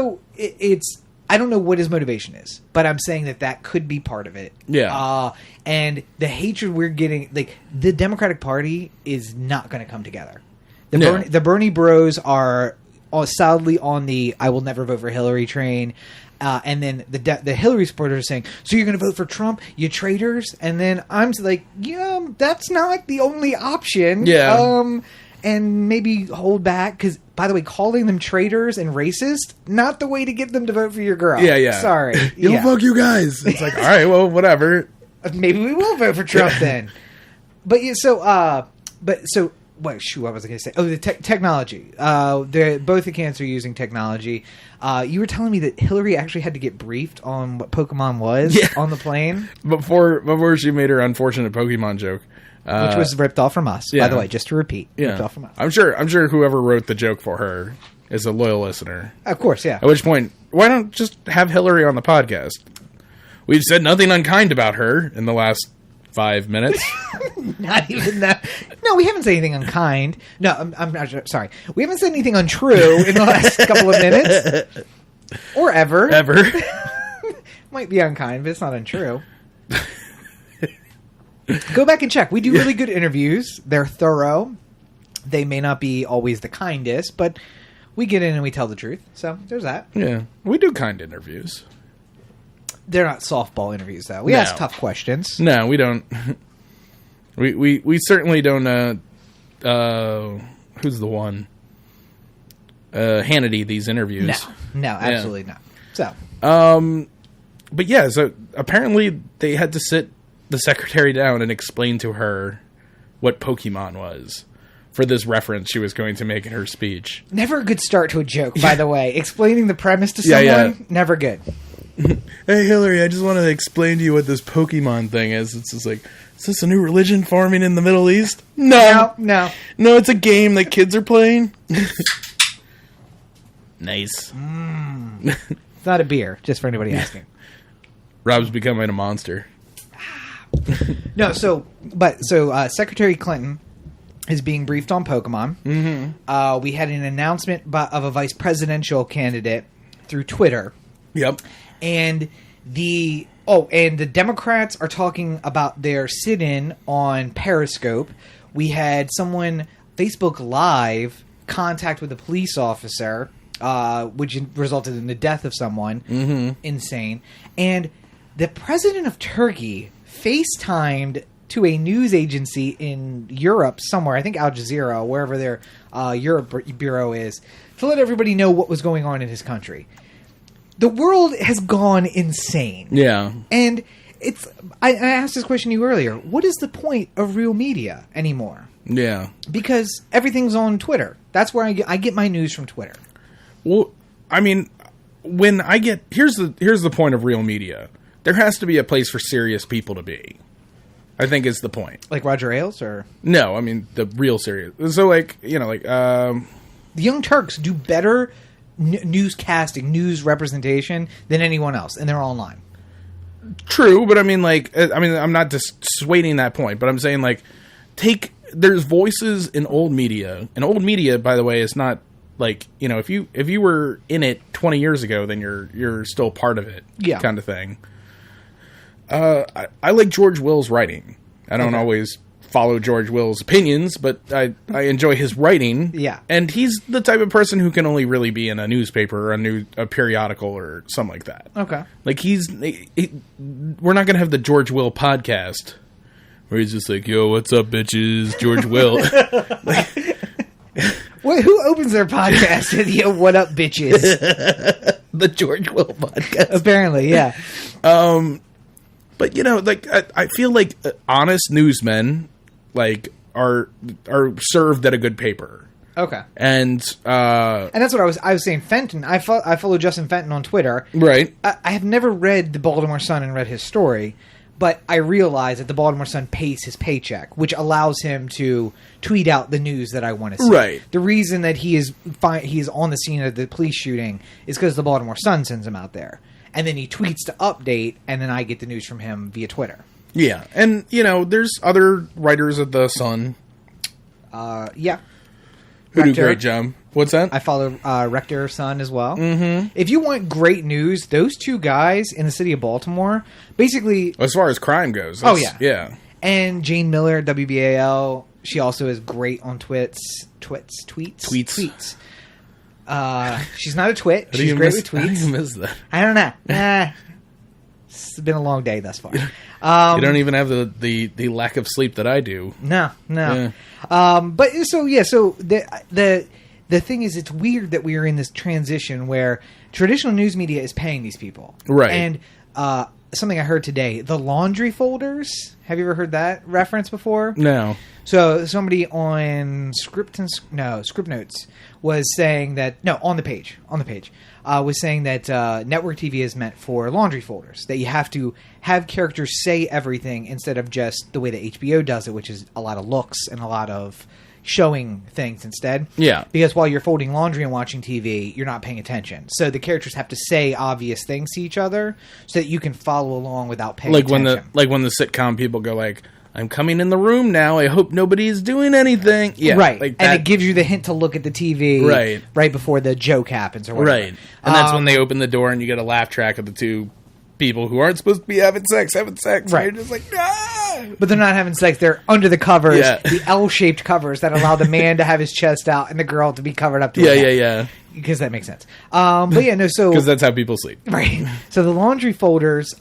Speaker 2: I don't know what his motivation is, but I'm saying that could be part of it.
Speaker 1: Yeah.
Speaker 2: And the hatred we're getting, like, the Democratic Party is not going to come together. The Bernie bros are solidly on the I will never vote for Hillary train. And then the Hillary supporters are saying, so you're going to vote for Trump, you traitors? And then I'm like, yeah, that's not the only option.
Speaker 1: Yeah.
Speaker 2: And maybe hold back, because, by the way, calling them traitors and racist, not the way to get them to vote for your girl.
Speaker 1: Yeah.
Speaker 2: Sorry.
Speaker 1: Fuck you guys. It's like, all right, well, whatever.
Speaker 2: Maybe we will vote for Trump then. But yeah, what was I going to say? Oh, the technology. Both the camps are using technology. You were telling me that Hillary actually had to get briefed on what Pokemon was on the plane
Speaker 1: before she made her unfortunate Pokemon joke,
Speaker 2: which was ripped off from us. By the way, just to repeat, ripped off from us.
Speaker 1: I'm sure whoever wrote the joke for her is a loyal listener.
Speaker 2: Of course, yeah.
Speaker 1: At which point, why don't just have Hillary on the podcast? We've said nothing unkind about her in the last 5 minutes.
Speaker 2: Not even that. No, we haven't said anything unkind. No, I'm not sure. Sorry. We haven't said anything untrue in the last couple of minutes. Or ever. Might be unkind, but it's not untrue. Go back and check. We do really good interviews. They're thorough. They may not be always the kindest, but we get in and we tell the truth. So there's that.
Speaker 1: Yeah. We do kind interviews.
Speaker 2: They're not softball interviews, though. We ask tough questions.
Speaker 1: No, we don't. We certainly don't. Who's the one? Hannity these interviews.
Speaker 2: No, absolutely not. So,
Speaker 1: But yeah, so apparently they had to sit the secretary down and explain to her what Pokemon was for this reference she was going to make in her speech.
Speaker 2: Never a good start to a joke, by the way. Explaining the premise to someone, never good.
Speaker 1: Hey, Hillary, I just wanted to explain to you what this Pokemon thing is. It's just like, is this a new religion forming in the Middle East? No, it's a game that kids are playing. Nice.
Speaker 2: It's not a beer, just for anybody asking.
Speaker 1: Rob's becoming a monster.
Speaker 2: No, so Secretary Clinton is being briefed on Pokemon.
Speaker 1: Mm-hmm.
Speaker 2: We had an announcement of a vice presidential candidate through Twitter.
Speaker 1: Yep.
Speaker 2: And the Democrats are talking about their sit-in on Periscope. We had someone, Facebook Live, contact with a police officer, which resulted in the death of someone.
Speaker 1: Mm-hmm.
Speaker 2: Insane. And the president of Turkey FaceTimed to a news agency in Europe somewhere, I think Al Jazeera, wherever their Europe bureau is, to let everybody know what was going on in his country. The world has gone insane.
Speaker 1: Yeah.
Speaker 2: And I asked this question to you earlier. What is the point of real media anymore?
Speaker 1: Yeah.
Speaker 2: Because everything's on Twitter. That's where I get my news from Twitter.
Speaker 1: Well, I mean, when I get... Here's the point of real media. There has to be a place for serious people to be. I think is the point.
Speaker 2: Like Roger Ailes, or...
Speaker 1: No, I mean, the real serious... So, like, you know, like...
Speaker 2: The Young Turks do better newscasting, news representation than anyone else, and they're online.
Speaker 1: True, but I mean, like... I'm not dissuading that point, but I'm saying, like, there's voices in old media, and old media, by the way, is not... Like, you know, if you were in it 20 years ago, then you're still part of it, kind of thing. I like George Will's writing. I don't always follow George Will's opinions, but I enjoy his writing.
Speaker 2: Yeah.
Speaker 1: And he's the type of person who can only really be in a newspaper or a periodical or something like that.
Speaker 2: Okay.
Speaker 1: Like, we're not going to have the George Will podcast where he's just like, yo, what's up, bitches? George Will.
Speaker 2: Wait, who opens their podcast with, yo, what up, bitches?
Speaker 1: The George Will podcast.
Speaker 2: Apparently, yeah.
Speaker 1: But, you know, like, I feel like honest newsmen, like, are served at a good paper.
Speaker 2: Okay.
Speaker 1: And
Speaker 2: that's what I was saying. Fenton, I follow Justin Fenton on Twitter.
Speaker 1: Right.
Speaker 2: I have never read the Baltimore Sun and read his story, but I realize that the Baltimore Sun pays his paycheck, which allows him to tweet out the news that I want to see.
Speaker 1: Right.
Speaker 2: The reason that he is on the scene of the police shooting is because the Baltimore Sun sends him out there. And then he tweets to update, and then I get the news from him via Twitter.
Speaker 1: Yeah. And, you know, there's other writers of the Sun.
Speaker 2: Yeah.
Speaker 1: Who do a great job. What's that?
Speaker 2: I follow Rector Sun as well.
Speaker 1: Mm-hmm.
Speaker 2: If you want great news, those two guys in the city of Baltimore, basically...
Speaker 1: As far as crime goes.
Speaker 2: Yeah.
Speaker 1: Yeah.
Speaker 2: And Jane Miller, WBAL, she also is great on tweets. She's not a twit. She's great with tweets.
Speaker 1: How do you miss that?
Speaker 2: I don't know. It's been a long day thus far.
Speaker 1: You don't even have the lack of sleep that I do.
Speaker 2: No.
Speaker 1: Yeah.
Speaker 2: But so the thing is, it's weird that we are in this transition where traditional news media is paying these people,
Speaker 1: right?
Speaker 2: And something I heard today, the laundry folders. Have you ever heard that reference before?
Speaker 1: No.
Speaker 2: So somebody on Script Notes was saying that on the page was saying that network TV is meant for laundry folders, that you have to have characters say everything instead of just the way that HBO does it, which is a lot of looks and a lot of showing things instead.
Speaker 1: Yeah.
Speaker 2: Because while you're folding laundry and watching TV, you're not paying attention. So the characters have to say obvious things to each other so that you can follow along without paying attention.
Speaker 1: When the sitcom people go like, I'm coming in the room now. I hope nobody's doing anything. Yeah,
Speaker 2: right.
Speaker 1: Like
Speaker 2: and it gives you the hint to look at the TV right before the joke happens or whatever.
Speaker 1: Right. And that's when they open the door and you get a laugh track of the two people who aren't supposed to be having sex.
Speaker 2: Right.
Speaker 1: And you're just like, no!
Speaker 2: But they're not having sex. They're under the covers,
Speaker 1: Yeah.
Speaker 2: the L-shaped covers that allow the man to have his chest out and the girl to be covered up to her neck.
Speaker 1: Yeah.
Speaker 2: Because that makes sense. But yeah, no, so...
Speaker 1: Because that's how people sleep.
Speaker 2: Right. So the laundry folders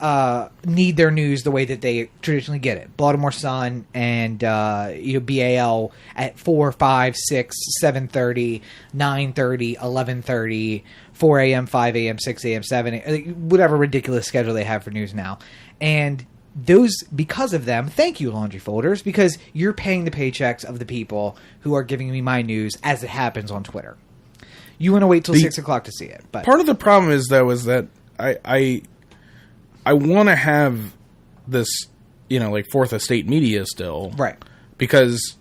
Speaker 2: need their news the way that they traditionally get it. Baltimore Sun and BAL at 4, 5, 6, 7:30, 9:30, 11:30, 4 a.m., 5 a.m., 6 a.m., 7 a.m., whatever ridiculous schedule they have for news now. And those, because of them, thank you, laundry folders, because you're paying the paychecks of the people who are giving me my news as it happens on Twitter. You want to wait till 6 o'clock to see it. But
Speaker 1: part of the problem is, though, is that I want to have this, like fourth estate media still.
Speaker 2: Right.
Speaker 1: Because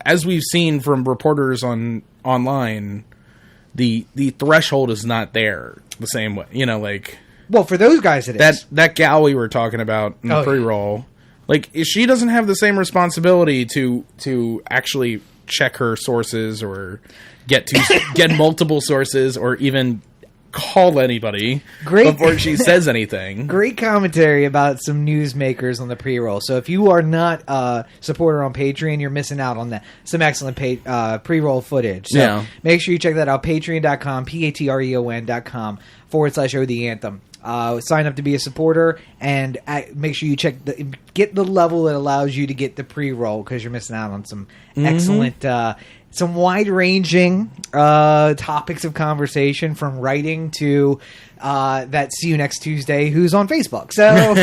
Speaker 1: as we've seen from reporters online, the threshold is not there the same way.
Speaker 2: Well, for those guys it is.
Speaker 1: That gal we were talking about in the pre-roll, she doesn't have the same responsibility to actually check her sources or get multiple sources or even call anybody before she says anything.
Speaker 2: Great commentary about some newsmakers on the pre-roll. So if you are not a supporter on Patreon, you're missing out on some excellent pre-roll footage. So make sure you check that out. Patreon.com, patreon.com /O the Anthem. Sign up to be a supporter and make sure you get the level that allows you to get the pre-roll, because you're missing out on some excellent, some wide-ranging topics of conversation, from writing to that See You Next Tuesday who's on Facebook. So,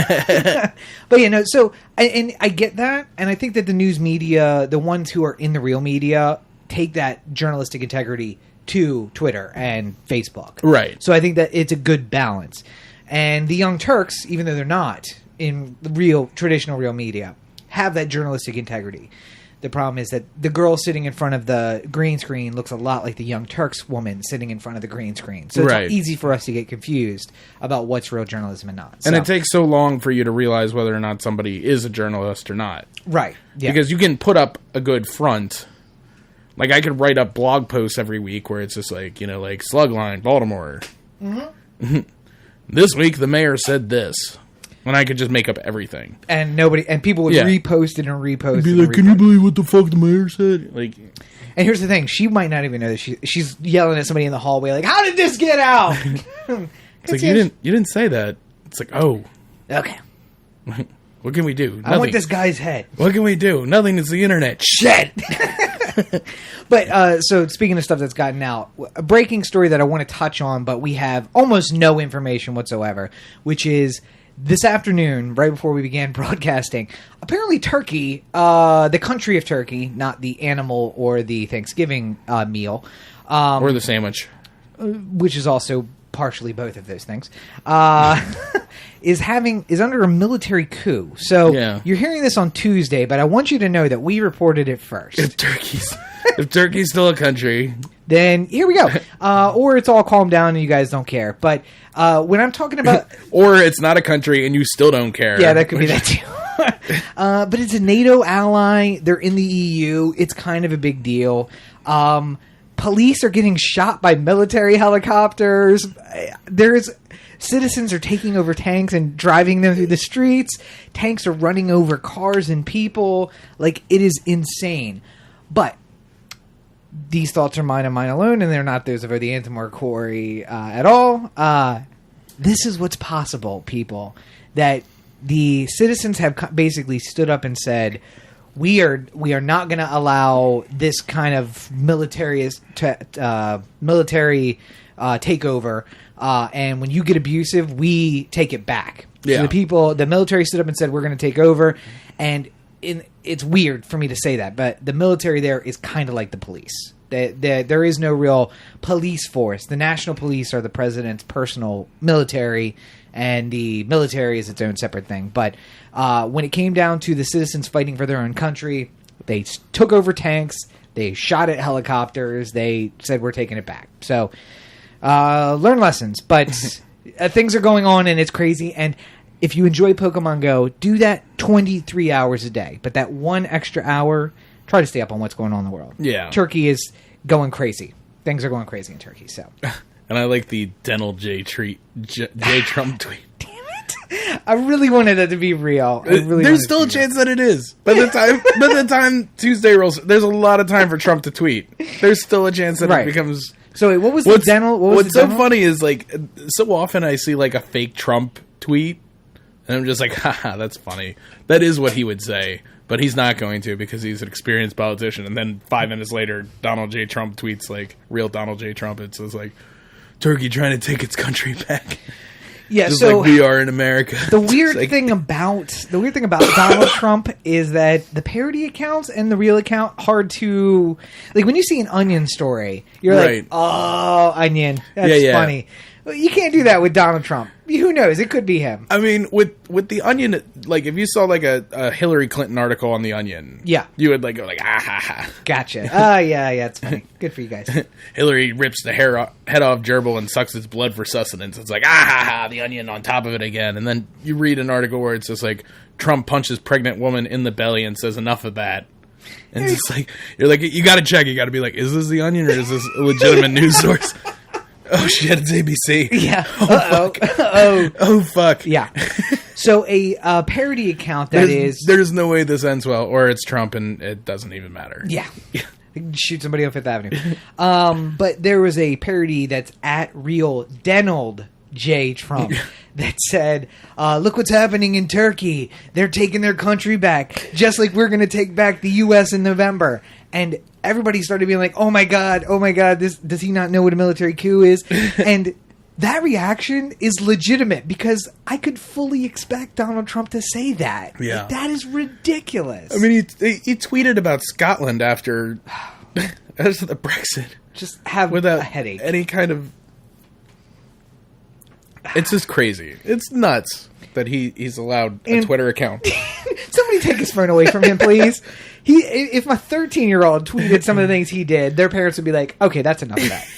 Speaker 2: but so and I get that, and I think that the news media, the ones who are in the real media, take that journalistic integrity to Twitter and Facebook.
Speaker 1: Right.
Speaker 2: So I think that it's a good balance. And the Young Turks, even though they're not in the traditional real media, have that journalistic integrity. The problem is that the girl sitting in front of the green screen looks a lot like the Young Turks woman sitting in front of the green screen. So it's easy for us to get confused about what's real journalism and not.
Speaker 1: And it takes so long for you to realize whether or not somebody is a journalist or not.
Speaker 2: Right. Yeah.
Speaker 1: Because you can put up a good front. I could write up blog posts every week where it's just Slugline, Baltimore. Mm-hmm. This week the mayor said this. And I could just make up everything. And
Speaker 2: people would repost it and repost it.
Speaker 1: Be like, can you believe what the fuck the mayor said?
Speaker 2: And here's the thing, she might not even know that she's yelling at somebody in the hallway, like, how did this get out?
Speaker 1: It's you didn't say that. It's oh.
Speaker 2: Okay.
Speaker 1: What can we do? Nothing.
Speaker 2: I want this guy's head.
Speaker 1: What can we do? Nothing. It's the internet. Shit.
Speaker 2: But, so speaking of stuff that's gotten out, a breaking story that I want to touch on, but we have almost no information whatsoever, which is this afternoon, right before we began broadcasting, apparently Turkey, the country of Turkey, not the animal or the Thanksgiving meal.
Speaker 1: Or the sandwich.
Speaker 2: Which is also partially both of those things, is under a military coup. So you're hearing this on Tuesday, but I want you to know that we reported it first.
Speaker 1: If Turkey's still a country,
Speaker 2: then here we go. Or it's all calmed down and you guys don't care. But when I'm talking about...
Speaker 1: or it's not a country and you still don't care.
Speaker 2: Yeah, that could be that too. But it's a NATO ally. They're in the EU. It's kind of a big deal. Police are getting shot by military helicopters. Citizens are taking over tanks and driving them through the streets. Tanks are running over cars and people. It is insane. But these thoughts are mine and mine alone, and they're not those of the Anthem or Cory at all. This is what's possible, people. That the citizens have basically stood up and said, we are not going to allow this kind of military takeover, and when you get abusive, we take it back.
Speaker 1: Yeah.
Speaker 2: So the military stood up and said, we're going to take over, and it's weird for me to say that, but the military there is kind of like the police. There is no real police force. The national police are the president's personal military, and the military is its own separate thing. But when it came down to the citizens fighting for their own country, they took over tanks, they shot at helicopters, they said, we're taking it back. So learn lessons. But things are going on, and it's crazy. And if you enjoy Pokemon Go, do that 23 hours a day. But that one extra hour, try to stay up on what's going on in the world.
Speaker 1: Yeah.
Speaker 2: Turkey is going crazy. Things are going crazy in Turkey, so...
Speaker 1: And I like the dental J Trump tweet.
Speaker 2: Damn it! I really wanted that to be real.
Speaker 1: There's still a chance that it is. By the time Tuesday rolls, there's a lot of time for Trump to tweet. There's still a chance that it becomes.
Speaker 2: So wait, what was the dental?
Speaker 1: What's so funny is like so often I see like a fake Trump tweet, and I'm just like, haha, that's funny. That is what he would say, but he's not going to because he's an experienced politician. And then 5 minutes later, Donald J. Trump tweets like real Donald J. Trump. It says like, Turkey trying to take its country back.
Speaker 2: Yeah,
Speaker 1: just
Speaker 2: so
Speaker 1: like we are in America.
Speaker 2: The weird thing about Donald Trump is that the parody accounts and the real account hard to like. When you see an Onion story, you're like, "Oh, Onion, that's funny." Well, you can't do that with Donald Trump. Who knows? It could be him.
Speaker 1: I mean, with the Onion, like if you saw like a Hillary Clinton article on the Onion, you would like go like, ah ha ha.
Speaker 2: Gotcha. Yeah, it's funny. Good for you guys.
Speaker 1: Hillary rips the head off gerbil and sucks its blood for sustenance. It's like, ah ha ha, the Onion on top of it again. And then you read an article where it's just like Trump punches pregnant woman in the belly and says enough of that. And it's just like you're like you got to check. You got to be like, is this the Onion or is this a legitimate news source? Oh shit! It's ABC.
Speaker 2: Yeah.
Speaker 1: Oh fuck. Oh fuck.
Speaker 2: Yeah. So a parody account
Speaker 1: there's no way this ends well, or it's Trump and it doesn't even matter.
Speaker 2: Yeah. Shoot somebody on Fifth Avenue. But there was a parody that's at real Donald J. Trump that said, "Look what's happening in Turkey. They're taking their country back, just like we're going to take back the U.S. in November." And everybody started being like, oh my God, does he not know what a military coup is? And that reaction is legitimate because I could fully expect Donald Trump to say that.
Speaker 1: Yeah.
Speaker 2: Like, that is ridiculous.
Speaker 1: I mean, he tweeted about Scotland after the Brexit.
Speaker 2: Just have
Speaker 1: without
Speaker 2: a headache.
Speaker 1: Any kind of... It's just crazy. It's nuts that he's allowed a Twitter account.
Speaker 2: Somebody take his phone away from him, please. If my 13-year-old tweeted some of the things he did, their parents would be like, okay, that's enough of that.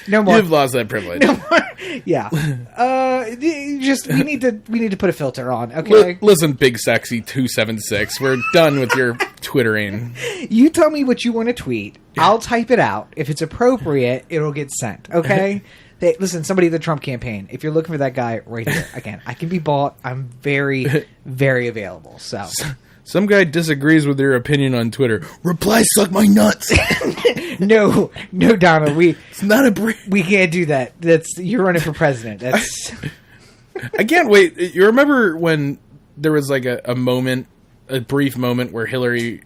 Speaker 2: No more.
Speaker 1: You've lost that privilege.
Speaker 2: No more. Yeah. We need to put a filter on, okay?
Speaker 1: Listen, Big Sexy 276, we're done with your twittering.
Speaker 2: You tell me what you want to tweet. I'll type it out. If it's appropriate, it'll get sent, okay? Hey, listen, somebody at the Trump campaign, if you're looking for that guy right here, again, I can be bought. I'm very, very available. So,
Speaker 1: some guy disagrees with your opinion on Twitter. Reply, suck my nuts.
Speaker 2: No, Donald,
Speaker 1: it's not
Speaker 2: we can't do that. You're running for president. That's.
Speaker 1: I can't wait. You remember when there was like a brief moment where Hillary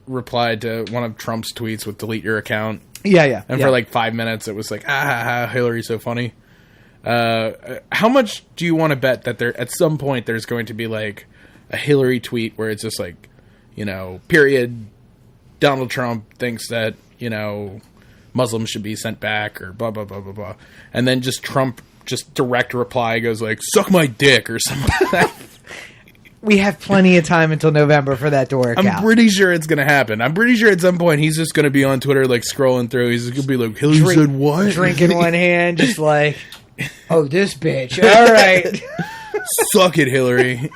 Speaker 1: replied to one of Trump's tweets with "delete your account."
Speaker 2: Yeah.
Speaker 1: And for like 5 minutes, it was like, Hillary's so funny. How much do you want to bet that there at some point there's going to be like a Hillary tweet where it's just like, period, Donald Trump thinks that, Muslims should be sent back or blah, blah, blah, blah, blah. And then just Trump, just direct reply goes like, suck my dick or something like that.
Speaker 2: We have plenty of time until November for that to work out.
Speaker 1: I'm pretty sure it's going to happen. I'm pretty sure at some point he's just going to be on Twitter, like, scrolling through. He's going to be like, Hillary said what?
Speaker 2: Drink in one hand, just like, oh, this bitch. All right.
Speaker 1: Suck it, Hillary.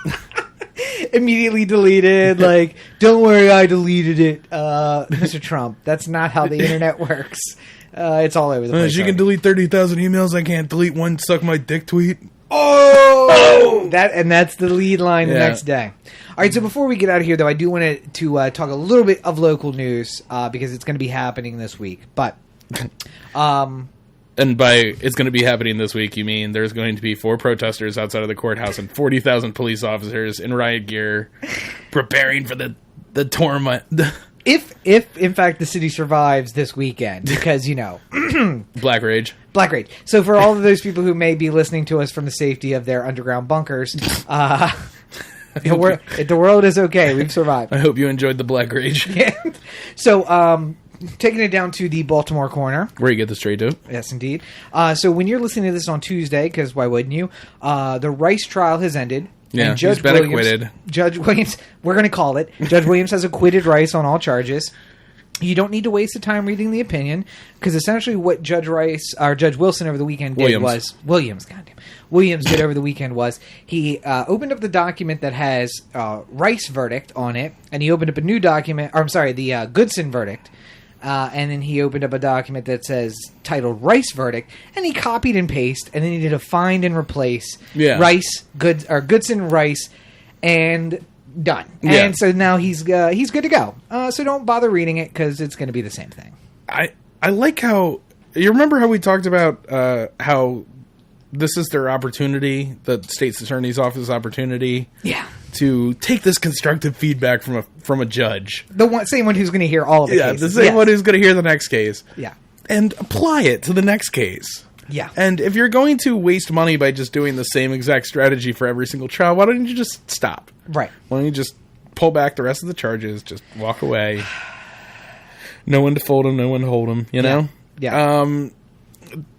Speaker 2: Immediately deleted. Like, don't worry, I deleted it. Mr. Trump, that's not how the internet works. It's all over the place.
Speaker 1: She can delete 30,000 emails. I can't delete one suck my dick tweet.
Speaker 2: Oh! That's the lead line the next day. All right, so before we get out of here, though, I do want to talk a little bit of local news because it's going to be happening this week. But,
Speaker 1: and by it's going to be happening this week, you mean there's going to be 4 protesters outside of the courthouse and 40,000 police officers in riot gear preparing for the torment.
Speaker 2: If in fact the city survives this weekend, because
Speaker 1: Black Rage.
Speaker 2: So for all of those people who may be listening to us from the safety of their underground bunkers, the world is okay. We've survived.
Speaker 1: I hope you enjoyed the Black Rage.
Speaker 2: Yeah. So taking it down to the Baltimore corner,
Speaker 1: where you get the straight to.
Speaker 2: Yes, indeed. So when you're listening to this on Tuesday, because why wouldn't you? The Rice trial has ended.
Speaker 1: Yeah, he's been acquitted.
Speaker 2: Judge Williams, we're going to call it. Judge Williams has acquitted Rice on all charges. You don't need to waste the time reading the opinion, because essentially what Judge Wilson over the weekend did was... Williams did over the weekend was he opened up the document that has Rice verdict on it, and he opened up a new document... the Goodson verdict, And then he opened up a document that says titled Rice Verdict, and he copied and pasted, and then he did a find and replace Goodson Rice, and done.
Speaker 1: Yeah.
Speaker 2: And so now he's good to go. So don't bother reading it because it's going to be the same thing.
Speaker 1: I like how you remember how we talked about how this is their opportunity, the state's attorney's office opportunity, to take this constructive feedback from a judge,
Speaker 2: the same one who's going to hear all of the cases.
Speaker 1: The same one who's going to hear the next case,
Speaker 2: and
Speaker 1: apply it to the next case. And if you're going to waste money by just doing the same exact strategy for every single trial, why don't you just stop?
Speaker 2: Right.
Speaker 1: Why don't you just pull back the rest of the charges, just walk away? No one to fold him, no one to hold him, you know?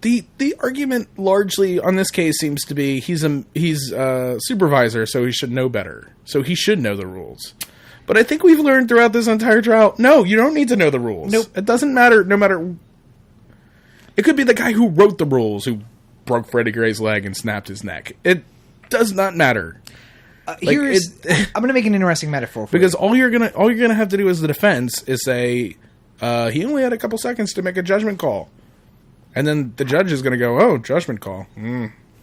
Speaker 1: The argument largely on this case seems to be he's a supervisor, so he should know better. So he should know the rules. But I think we've learned throughout this entire trial, no, you don't need to know the rules.
Speaker 2: Nope.
Speaker 1: It doesn't matter, no matter... It could be the guy who wrote the rules who broke Freddie Gray's leg and snapped his neck. It does not matter.
Speaker 2: I'm going to make an interesting metaphor for
Speaker 1: because
Speaker 2: you.
Speaker 1: all you're gonna have to do as the defense is say he only had a couple seconds to make a judgment call, and then the judge is going to go, "Oh, judgment call.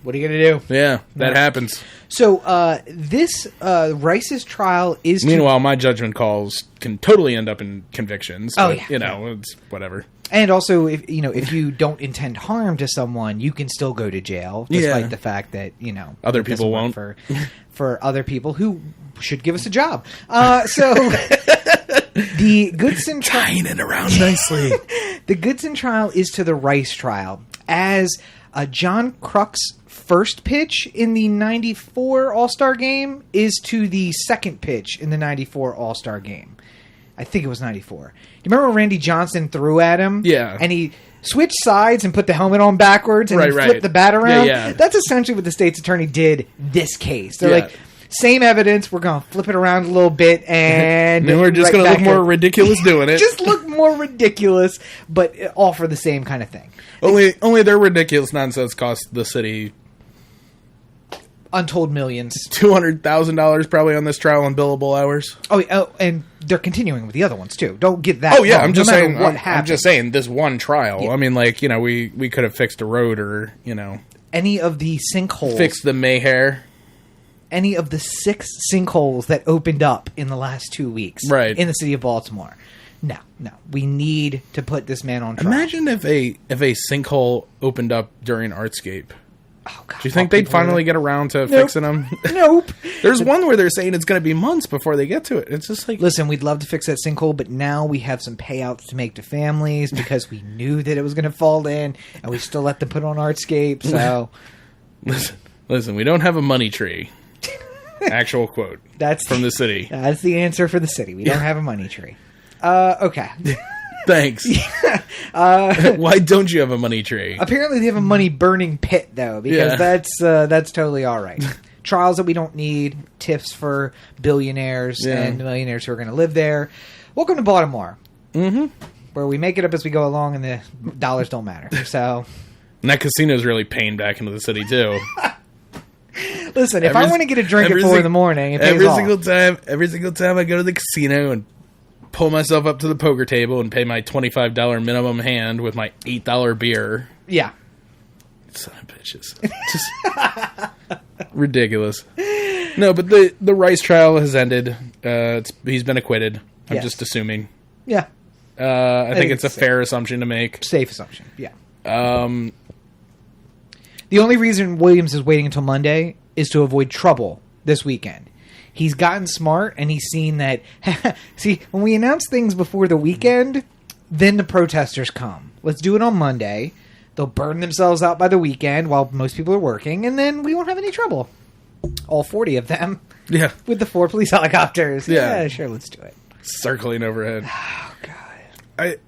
Speaker 2: What are you going to do?"
Speaker 1: Yeah, that happens.
Speaker 2: So this Rice's trial is.
Speaker 1: Meanwhile, my judgment calls can totally end up in convictions. But, it's whatever.
Speaker 2: And also, if you don't intend harm to someone, you can still go to jail, despite the fact that
Speaker 1: other people won't.
Speaker 2: For other people who should give us a job. So the Goodson
Speaker 1: tying it around nicely.
Speaker 2: The Goodson trial is to the Rice trial, as John Kruk's first pitch in the '94 All-Star game is to the second pitch in the '94 All-Star game. I think it was '94. You remember when Randy Johnson threw at him?
Speaker 1: Yeah.
Speaker 2: And he switched sides and put the helmet on backwards and flipped the bat around?
Speaker 1: Yeah.
Speaker 2: That's essentially what the state's attorney did this case. They're like, same evidence, we're going to flip it around a little bit and...
Speaker 1: then we're just going to look more ridiculous doing it.
Speaker 2: Just look more ridiculous, but all for the same kind of thing.
Speaker 1: Only their ridiculous nonsense cost the city...
Speaker 2: untold millions.
Speaker 1: $200,000 probably on this trial on billable hours.
Speaker 2: Oh, and they're continuing with the other ones too. Don't get that.
Speaker 1: Oh yeah,
Speaker 2: wrong.
Speaker 1: I'm just saying.
Speaker 2: I'm
Speaker 1: just saying this one trial.
Speaker 2: Yeah.
Speaker 1: I mean, we could have fixed a road or
Speaker 2: any of the sinkholes.
Speaker 1: Fixed the Mayhair.
Speaker 2: Any of the 6 sinkholes that opened up in the last 2 weeks, in the city of Baltimore. No, we need to put this man on trial.
Speaker 1: Imagine if a sinkhole opened up during Artscape.
Speaker 2: Oh, God,
Speaker 1: do you think they'd finally get around to fixing them?
Speaker 2: Nope.
Speaker 1: There's one where they're saying it's going to be months before they get to it. It's just like...
Speaker 2: Listen, we'd love to fix that sinkhole, but now we have some payouts to make to families because we knew that it was going to fall in, and we still let them put on Artscape, so...
Speaker 1: Listen, we don't have a money tree. Actual quote. That's from the city.
Speaker 2: That's the answer for the city. We don't have a money tree. Okay.
Speaker 1: Thanks. Why don't you have a money tree?
Speaker 2: Apparently they have a money burning pit, though, because that's totally all right. Trials that we don't need, tips for billionaires and millionaires who are going to live there. Welcome to Baltimore, where we make it up as we go along and the dollars don't matter. So,
Speaker 1: and that casino's really paying back into the city, too.
Speaker 2: Listen, if I want to get a drink at 4 in the morning, it pays
Speaker 1: every single time I go to the casino and pull myself up to the poker table and pay my $25 minimum hand with my $8 beer.
Speaker 2: Yeah.
Speaker 1: Son of bitches. Just ridiculous. No, but the Rice trial has ended. He's been acquitted. I'm just assuming.
Speaker 2: Yeah.
Speaker 1: I think it's a fair assumption to make.
Speaker 2: Safe assumption, yeah. The only reason Williams is waiting until Monday is to avoid trouble this weekend. He's gotten smart, and he's seen that... See, when we announce things before the weekend, then the protesters come. Let's do it on Monday. They'll burn themselves out by the weekend while most people are working, and then we won't have any trouble. All 40 of them.
Speaker 1: Yeah.
Speaker 2: With the 4 police helicopters. Yeah, sure, let's do it.
Speaker 1: Circling overhead.
Speaker 2: Oh, God.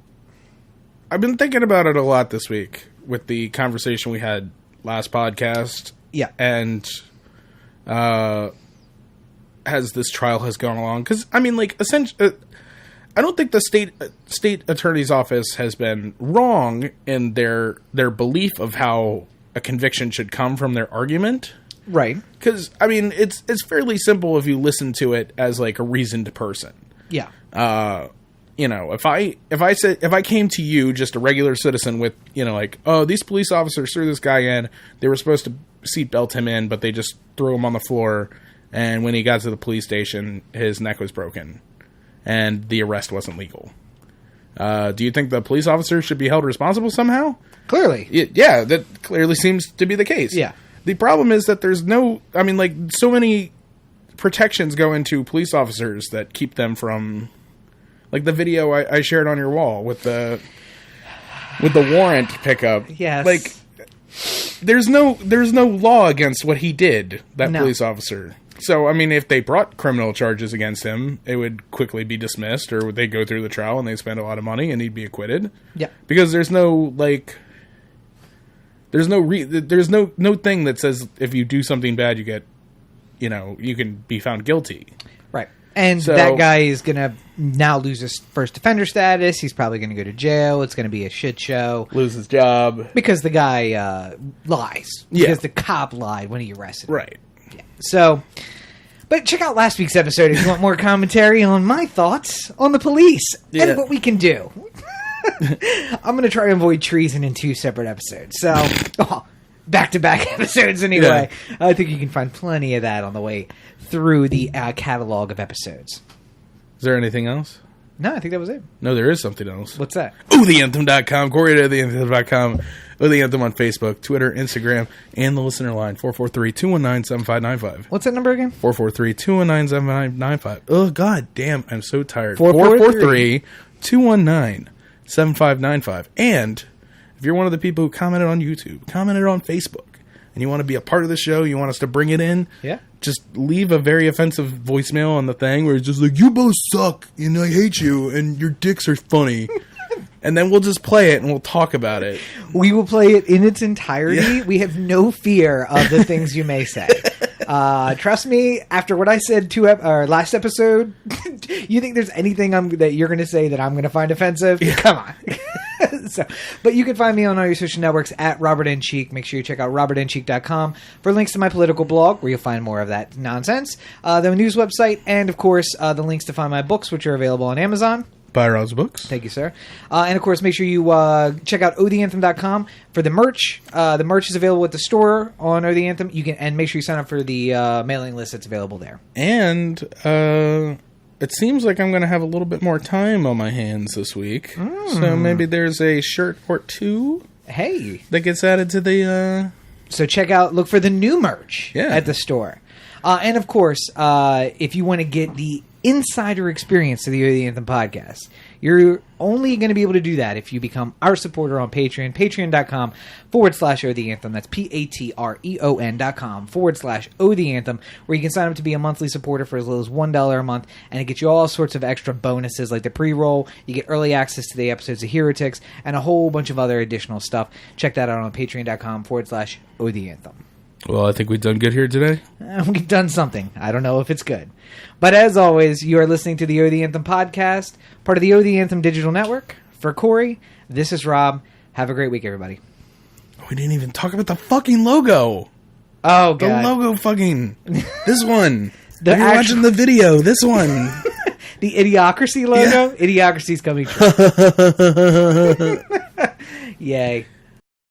Speaker 1: I've been thinking about it a lot this week with the conversation we had last podcast.
Speaker 2: Yeah.
Speaker 1: And as this trial has gone along, because I mean, like, essentially, I don't think the state attorney's office has been wrong in their belief of how a conviction should come from their argument,
Speaker 2: right?
Speaker 1: Because I mean, it's fairly simple if you listen to it as like a reasoned person.
Speaker 2: Yeah.
Speaker 1: you know, if I came to you, just a regular citizen, with, you know, like, oh, these police officers threw this guy in, they were supposed to seatbelt him in, but they just threw him on the floor, and when he got to the police station, his neck was broken, and the arrest wasn't legal. Do you think the police officer should be held responsible somehow?
Speaker 2: Clearly.
Speaker 1: Yeah, that clearly seems to be the case.
Speaker 2: Yeah.
Speaker 1: The problem is that there's no, I mean, like, so many protections go into police officers that keep them from, like the video I shared on your wall with the warrant pickup.
Speaker 2: Yes.
Speaker 1: Like, there's no law against what he did, that police officer. So, I mean, if they brought criminal charges against him, it would quickly be dismissed, or would they go through the trial and they spend a lot of money and he'd be acquitted?
Speaker 2: Yeah.
Speaker 1: Because there's no, like, there's no thing that says if you do something bad, you get, you know, you can be found guilty.
Speaker 2: Right. And so, that guy is going to now lose his first offender status. He's probably going to go to jail. It's going to be a shit show.
Speaker 1: Lose his job.
Speaker 2: Because the guy lies.
Speaker 1: Yeah.
Speaker 2: Because the cop lied when he arrested him.
Speaker 1: Right.
Speaker 2: Yeah. So, but check out last week's episode if you want more commentary on my thoughts on the police and what we can do. I'm going to try and avoid treason in 2 separate episodes. So, back-to-back episodes anyway. Yeah. I think you can find plenty of that on the way through the catalog of episodes.
Speaker 1: Is there anything else?
Speaker 2: No, I think that was it.
Speaker 1: No, there is something else.
Speaker 2: What's that?
Speaker 1: TheAnthem.com, Cory at TheAnthem.com, The Anthem on Facebook, Twitter, Instagram, and the listener line, 443-219-7595.
Speaker 2: What's that number again?
Speaker 1: 443-219-7595. Oh, god damn, I'm so tired. 443-219-7595. And if you're one of the people who commented on YouTube, commented on Facebook, and you want to be a part of the show, you want us to bring it in, just leave a very offensive voicemail on the thing where it's just like, you both suck, and I hate you, and your dicks are funny. And then we'll just play it, and we'll talk about it.
Speaker 2: We will play it in its entirety. Yeah. We have no fear of the things you may say. Trust me, after what I said last episode, you think there's anything that you're going to say that I'm going to find offensive? Yeah. Come on. But you can find me on all your social networks at Robert N. Cheek. Make sure you check out robertncheek.com for links to my political blog, where you'll find more of that nonsense, the news website, and, of course, the links to find my books, which are available on Amazon.
Speaker 1: Buy Rob's books.
Speaker 2: Thank you, sir. And, of course, make sure you check out OTheAnthem.com for the merch. The merch is available at the store on O The Anthem. And make sure you sign up for the mailing list that's available there.
Speaker 1: And it seems like I'm going to have a little bit more time on my hands this week. So maybe there's a shirt or two that gets added to the...
Speaker 2: So look for the new merch at the store. And, of course, if you want to get the insider experience to the O The Anthem podcast, you're only going to be able to do that if you become our supporter on Patreon, patreon.com/O The Anthem. That's patreon.com/O The Anthem, where you can sign up to be a monthly supporter for as little as $1 a month, and it gets you all sorts of extra bonuses like the pre-roll. You get early access to the episodes of Herotics and a whole bunch of other additional stuff. Check that out on patreon.com/O The Anthem.
Speaker 1: Well, I think we've done good here today.
Speaker 2: We've done something. I don't know if it's good. But as always, you are listening to the O The Anthem podcast, part of the O The Anthem digital network. For Cory, this is Rob. Have a great week, everybody.
Speaker 1: We didn't even talk about the fucking logo.
Speaker 2: Oh, God.
Speaker 1: The logo fucking... This one. If you're watching the video, this one.
Speaker 2: The Idiocracy logo? Yeah. Idiocracy's coming true. Yay.